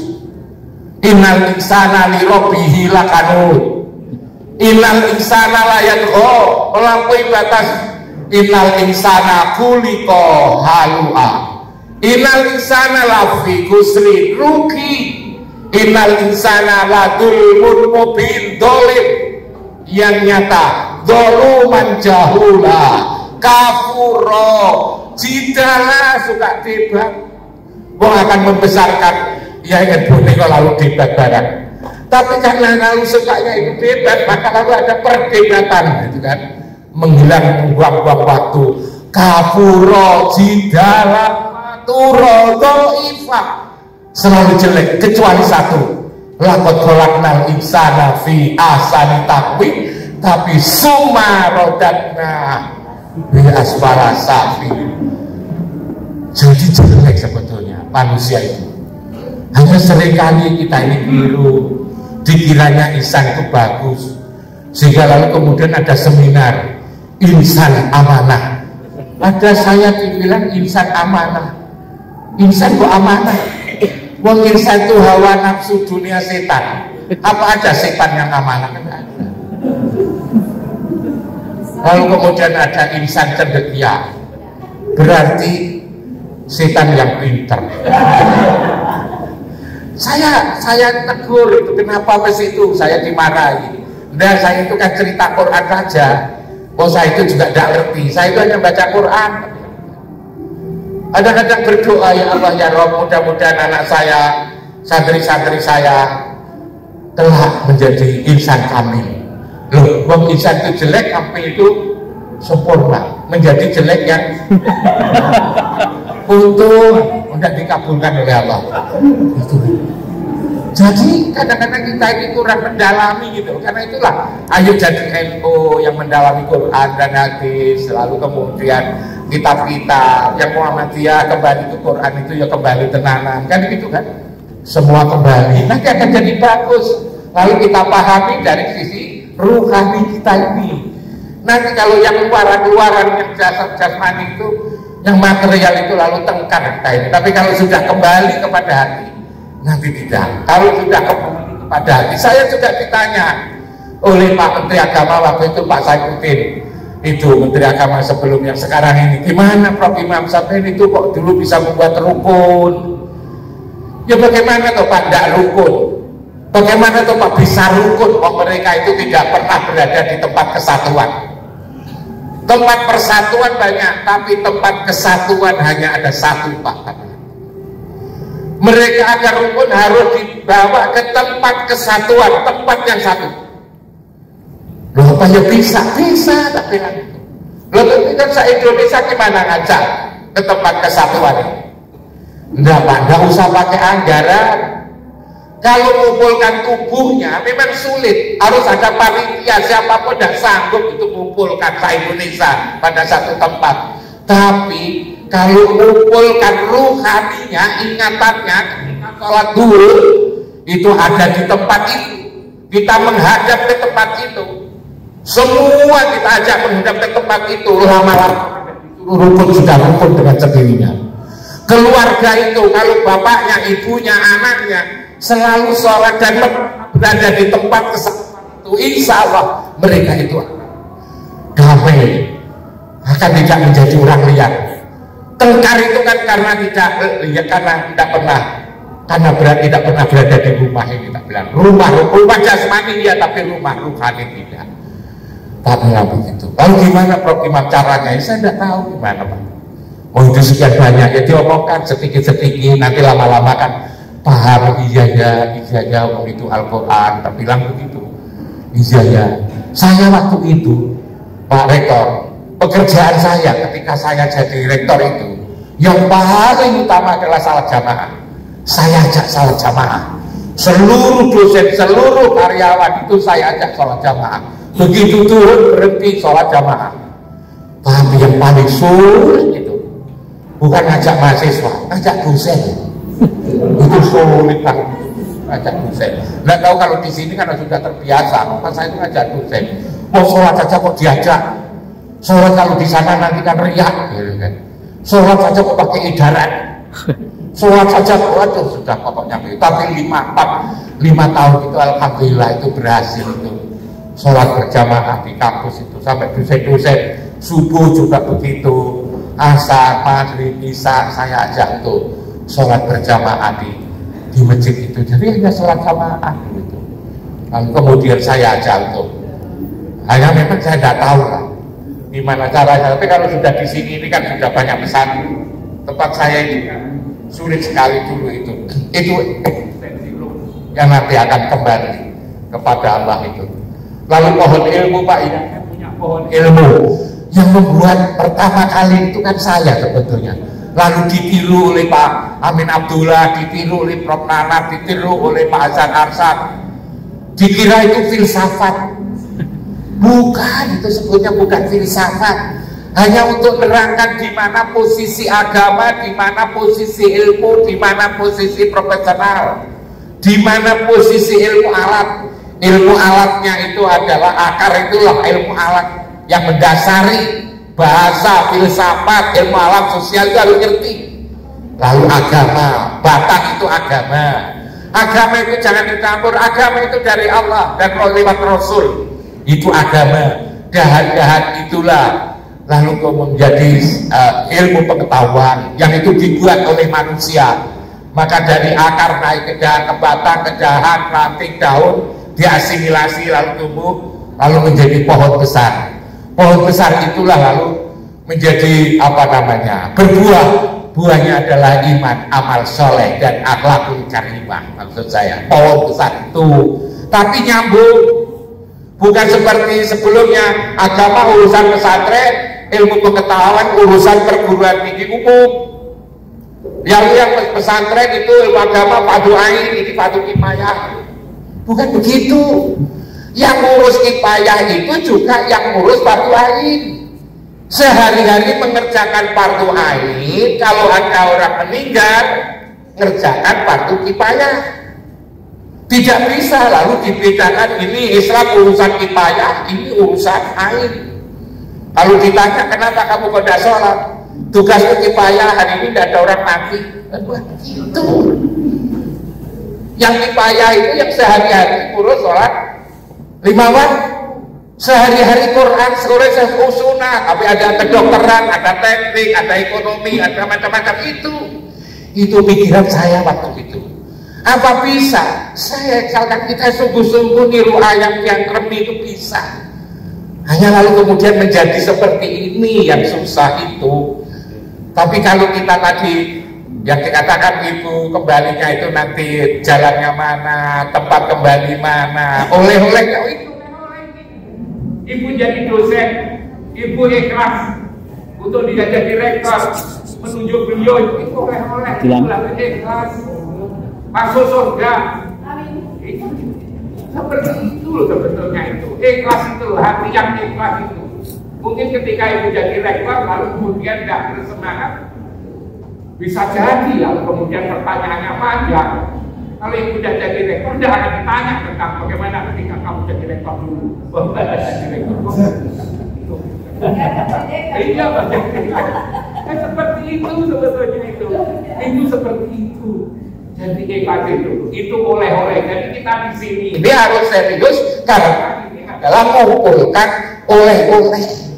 Innal insana li rabbihi lakanut, innal insana la yadgha, melampaui batas. Innal insana khuliqa halua, innal insana lafi khusri rugi, innal insana ladulmun mubin dolim, yang nyata doluman jahula kafuro jidala suka debat. Wong akan membesarkan ya ingin punika lalu debat barang, tapi karena lalu sukanya itu debat maka lalu ada perdebatan, gitu kan, menghilang buang-buang waktu. Kafuro jidala maturo do'ifah, selalu jelek kecuali satu. Laqad khalaqnal insana fi ahsani taqwim, tapi summa radadna bi asfala safil. Jadi jelek sebetulnya manusia itu. Hanya seringkali kita ini keliru, dikiranya insan itu bagus, sehingga lalu kemudian ada seminar insan amanah. Ada saya dibilang insan amanah. Insan kok amanah? Wong insan itu hawa nafsu dunia setan. Apa aja setan yang amanah? Kan ada. Lalu kemudian ada insan cendekia, berarti setan yang pintar. Saya tegur itu, kenapa ke situ? Saya dimarahi. Dan saya itu kan cerita Quran saja. Oh saya itu juga tidak ngerti. Saya itu hanya baca Quran. Kadang-kadang berdoa, ya Allah ya Rob, mudah-mudahan anak saya, santri-santri saya telah menjadi insan kamil. Loh, wong insan itu jelek, kamil itu sempurna. Menjadi jelek yang untung tidak dikabulkan oleh Allah. Itu. Jadi kadang-kadang kita ini kurang mendalami gitu. Karena itulah ayo jadi NU yang mendalami Quran dan hadis. Lalu kemudian kitab-kitab yang Muhammadiyah kembali ke Quran itu ya kembali tenanan. Kan gitu kan? Semua kembali. Nanti akan jadi bagus. Lalu kita pahami dari sisi ruhani kita ini. Nanti kalau yang luaran-luaran yang jasmani itu, yang material itu lalu tengkar kita ini. Tapi kalau sudah kembali kepada hati, nanti tidak. Kalau sudah kembali kepada hati, saya juga ditanya oleh Pak Menteri Agama waktu itu, Pak Saifuddin, itu Menteri Agama sebelum yang sekarang ini, gimana Prof Imam Sabin itu kok dulu bisa membuat rukun? Ya bagaimana toh Pak tidak rukun? Bagaimana toh Pak bisa rukun? Oh mereka itu tidak pernah berada di tempat kesatuan. Tempat persatuan banyak, tapi tempat kesatuan hanya ada satu Pak. Mereka agar rukun harus dibawa ke tempat kesatuan, tempat yang satu. Loh apa ya bisa tapi kan. Loh tapi kan se-Indonesia gimana ngajak ke tempat kesatuan? Enggak Pak, enggak usah pakai anggaran. Kalau mengumpulkan tubuhnya memang sulit, harus ada panitia, siapapun tidak sanggup untuk mengumpulkan se-Indonesia pada satu tempat. Tapi kalau mengumpulkan ruhaninya, ingatannya, sholat dulu itu ada di tempat itu, kita menghadap ke tempat itu, semua kita ajak menghadap ke tempat itu, lama-lama rukun sudah rukun dengan sendirinya. Keluarga itu kalau bapaknya, ibunya, anaknya selalu sholat dan berada di tempat kesempatan itu, insya Allah mereka itu damai, akan tidak menjadi orang liar. Tengkar itu kan karena tidak pernah, karena tidak pernah berada di rumah ini, tak bilang rumah jasmani ya, tapi rumah ruhani tidak. Tak bilang begitu. Lalu gimana Prof Imam caranya? Saya tidak tahu gimana Pak. Oh itu sekian banyak, ya diomongkan sedikit-sedikit, nanti lama-lama kan paham, iya ya itu Al-Quran, tak bilang begitu. Iya ya. Saya waktu itu Pak Rektor, pekerjaan saya ketika saya jadi rektor itu yang paling utama adalah salat jamaah. Saya ajak salat jamaah, seluruh dosen, seluruh karyawan itu saya ajak salat jamaah. Begitu turun berhenti sholat jamaah. Tapi yang paling sulit itu bukan ngajak mahasiswa, ngajak dosen. Itu sulit banget, ngajak dosen. Nggak tahu kalau di sini karena sudah terbiasa, maka saya itu ngajak dosen. Mau sholat saja kok diajak. Sholat kalau di sana nanti kan riak, gitu kan. Sholat saja kok pakai edaran. Sholat saja kok aduh, sudah pokoknya. Tapi 5 tahun itu alhamdulillah itu berhasil itu. Sholat berjamaah di kampus itu sampai dosen-dosen, subuh juga begitu, asar, maghrib, isya saya ajak tuh sholat berjamaah di masjid itu. Jadi hanya sholat jamaah gitu. Lalu kemudian saya ajak tuh, hanya memang saya tidak tahu lah gimana caranya. Tapi kalau sudah di sini ini kan sudah banyak pesan. Tempat saya itu sulit sekali dulu itu yang nanti akan kembali kepada Allah itu. Lalu pohon ilmu Pak, ini punya pohon ilmu yang membuat pertama kali itu kan saya sebetulnya. Lalu ditiru oleh Pak Amin Abdullah, ditiru oleh Prof Nana, ditiru oleh Pak Hasan Arsad. Dikira itu filsafat. Bukan, itu sebetulnya bukan filsafat. Hanya untuk menerangkan di mana posisi agama, di mana posisi ilmu, di mana posisi profesional, di mana posisi ilmu alat. Ilmu alatnya itu adalah akar, itulah ilmu alat yang mendasari bahasa, filsafat, ilmu alat sosial itu harus ngerti. Lalu agama, batang itu agama. Agama itu jangan dicampur, agama itu dari Allah dan lewat Rasul. Itu agama. Dahan-dahan itulah lalu menjadi ilmu pengetahuan yang itu dibuat oleh manusia. Maka dari akar naik ke dahan, ke batang, ke dahan, ranting, daun, diasimilasi lalu tumbuh, lalu menjadi pohon besar. Pohon besar itulah lalu menjadi apa namanya, berbuah. Buahnya adalah iman, amal soleh dan akhlakul karimah. Maksud saya pohon besar itu, tapi nyambung, bukan seperti sebelumnya agama urusan pesantren, ilmu pengetahuan urusan perguruan tinggi umum. Yang pesantren itu ilmu agama fardu ain, ini fardu kifayah. Bukan begitu. Yang ngurus kifayah itu juga yang ngurus fardu ain. Sehari-hari mengerjakan fardu ain, kalau ada orang meninggal, ngerjakan fardu kifayah. Tidak bisa lalu dibedakan ini Islam urusan kifayah, ini urusan ain. Kalau ditanya kenapa kamu pada sholat, tugasmu kifayah, hari ini tidak ada orang mati. Begitu. Yang kifayah itu yang sehari-hari urus sholat 5 waktu, sehari-hari Quran, sore sunnah, tapi ada kedokteran, ada teknik, ada ekonomi, ada macam-macam itu pikiran saya waktu itu. Apa bisa saya misalkan kita sungguh-sungguh niru ayam yang kremi itu bisa, hanya lalu kemudian menjadi seperti ini yang susah itu. Tapi kalau kita tadi yang dikatakan ibu kembalinya itu nanti jalannya mana, tempat kembali mana, oleh-oleh itu. Ibu jadi dosen, ibu ikhlas untuk dia jadi rektor, menunjuk beliau itu oleh-oleh, ikhlas masuk surga. Seperti itu loh sebetulnya itu. Ikhlas itu, hati yang ikhlas itu. Mungkin ketika ibu jadi rektor lalu kemudian tidak bersemangat, bisa jadi lalu kemudian pertanyaannya panjang. Kalau ibu sudah jadi rektor, tidak akan ditanya tentang bagaimana ketika kamu jadi rektor dulu. Jadi rektor iya banyak. Seperti itu sebetulnya itu. Itu seperti itu. Jadi ikhlas itu oleh-oleh. Jadi kita di sini ini harus serius karena ini adalah mengumpulkan oleh-oleh.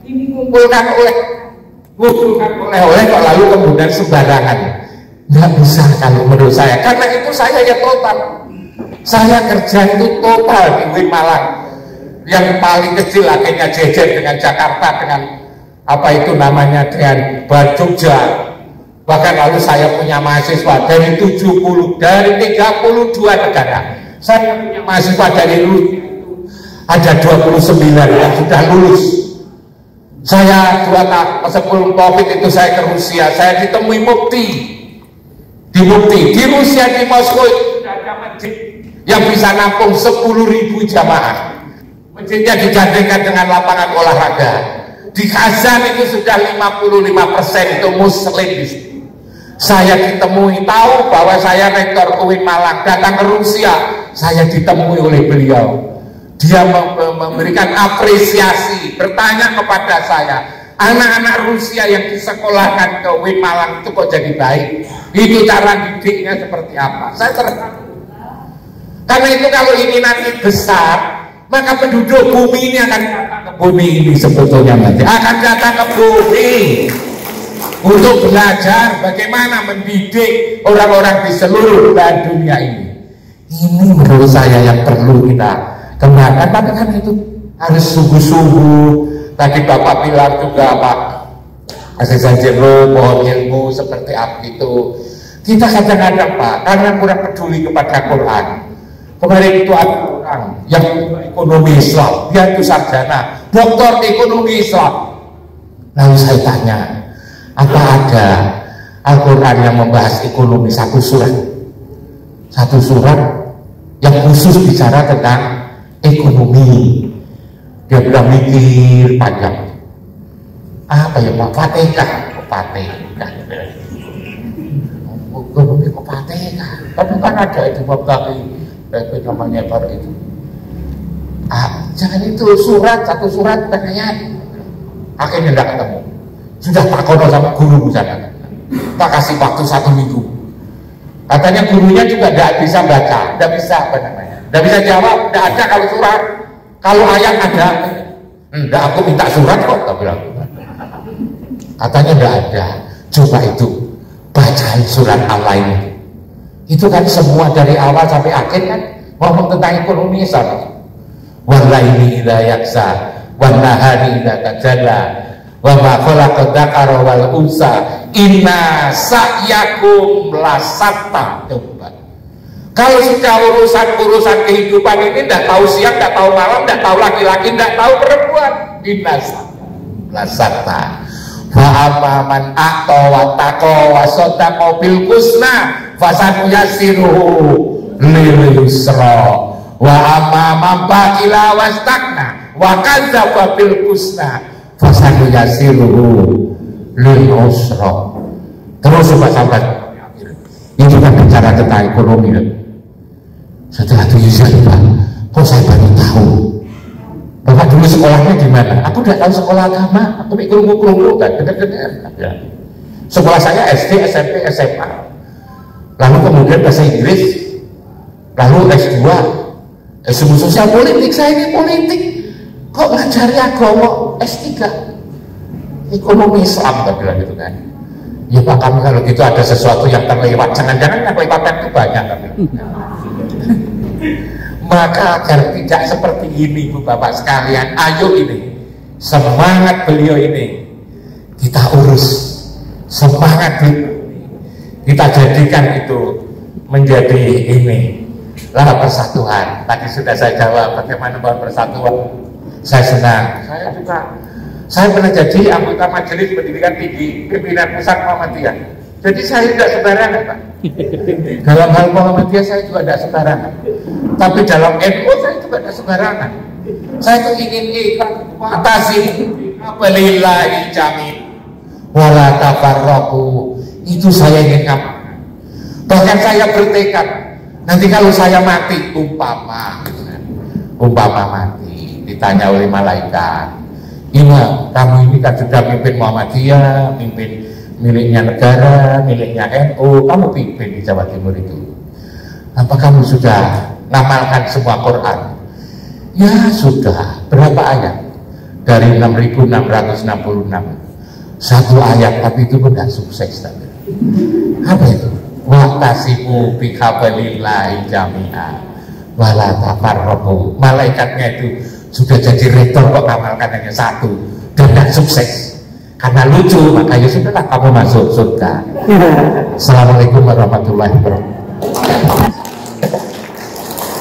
Ini mengumpulkan oleh-oleh kok lalu kemudian sembarangan. Nggak bisa kalau menurut saya. Karena itu saya ya total. Saya kerja itu total di UIN Malang. Yang paling kecil akhirnya jejer dengan Jakarta, dengan apa itu namanya, dengan Jogja. Bahkan lalu saya punya mahasiswa dari 32 negara. Saya punya mahasiswa dari Rusia itu ada 29 yang sudah lulus. Saya 2 tahun sebelum COVID itu saya ke Rusia, saya ditemui mufti di Rusia, di Moskow itu ada masjid yang bisa nampung 10.000 jamaah. Masjidnya digandengkan dengan lapangan olahraga. Di Kazan itu sudah 55% itu muslim di situ. Saya ditemui, tahu bahwa saya rektor UIN Malang, datang ke Rusia, saya ditemui oleh beliau. Dia memberikan apresiasi, bertanya kepada saya, anak-anak Rusia yang disekolahkan ke UIN Malang itu kok jadi baik? Itu cara didiknya seperti apa? Saya tertarik. Karena itu kalau ini nanti besar, maka penduduk bumi ini akan datang ke bumi ini sebetulnya nanti akan datang ke bumi untuk belajar bagaimana mendidik orang-orang di seluruh belahan dunia ini. Ini menurut saya yang perlu kita kembangkan. Tapi kan itu harus sungguh-sungguh. Tadi Bapak bilang juga Pak Asisten Jero, pohon ilmu seperti apa itu. Kita kadang-kadang Pak, karena kurang peduli kepada Quran. Kemarin itu ada orang yang ekonomi Islam, dia itu sarjana, doktor ekonomi Islam. Lalu saya tanya, apa ada Al-Quran yang membahas ekonomi satu surat yang khusus bicara tentang ekonomi? Dia bilang mikir panjang. Apa ya Pak? Fatihah. Ekonomi kok Fatihah? Tapi kan ada itu itu namanya baru itu. Jangan itu satu surat banyak. Akhirnya tidak ketemu. Sudah tak kono sama guru sana. Tak kasih waktu 1 minggu. Katanya gurunya juga tidak bisa baca, tidak bisa apa namanya, tidak bisa jawab, tidak ada kalau surat. Kalau ayat ada, enggak, aku minta surat kok, tak bilang. Katanya tidak ada. Coba itu bacain surat Al-Lail. Itu kan semua dari awal sampai akhir kan ngomong tentang ekonomi Islam. Walaili idza yaksa wan nahari idza tajalla wa ma khalaqad dzakara wal unsa inna sa'yakum lasatta. Coba. Kalau sudah urusan kehidupan ini tidak tahu siang, tidak tahu malam, tidak tahu laki-laki, tidak tahu perempuan, inna lasatta. Wa amaman aqta wa taqa wa sadaqa bil husna fasanuyasiruhu lil yusra wa amaman baqila wastakna wa kadzdzaba bil husna fasanuyasiruhu lil usra. Terus sahabat, ini kita bicara tentang ekonomi. Setelah itu Pak, kok saya baru tahu Bapak dulu sekolahnya di mana? Aku tidak tahu sekolah agama, aku ikut kerungu kan, benar-benar. Ya. Sekolah saya SD, SMP, SMA, lalu kemudian bahasa Inggris, lalu S2, ilmu sosial politik. Saya ini politik, kok ngajari agama S3, ekonomi Islam, tak bilang gitu kan? Ya Pak, kami kalau gitu ada sesuatu yang terlewat, jangan-jangan yang kelewatan itu banyak. Kan? Maka agar tidak seperti ini Bu Bapak sekalian, ayo ini semangat beliau ini kita urus, semangat kita jadikan itu menjadi ini lah persatuan. Tadi sudah saya jawab bagaimana bahwa persatuan. Saya senang, saya pernah jadi anggota Majelis Pendidikan Tinggi pimpinan pusat Muhammadiyah. Jadi saya tidak sembarangan Pak. Dalam hal Muhammadiyah saya juga tidak sembarangan. Tapi dalam NU saya juga tidak sembarangan. Saya tuh ingin watasi apalillahi jami' wala tafarraqu. Itu saya ingin ngamalkan. Bahkan saya bertekad, nanti kalau saya mati, umpama mati, ditanya oleh malaikat, Ima, kamu ini kan sudah mimpin Muhammadiyah, mimpin miliknya negara, miliknya NU, kamu pimpin di Jawa Timur itu. Apa kamu sudah ngamalkan semua Quran? Ya sudah. Berapa ayat? Dari 6.666. Satu ayat, tapi itu pun tidak sukses. Apa itu? Wa'tasimu bihablillahi jami'a wala tafarraqu. Malaikatnya itu sudah jadi rektor kok ngamalkan hanya satu dan tidak sukses. Karena lucu, maka ya sudahlah kamu masuk surga. Assalamualaikum warahmatullahi wabarakatuh.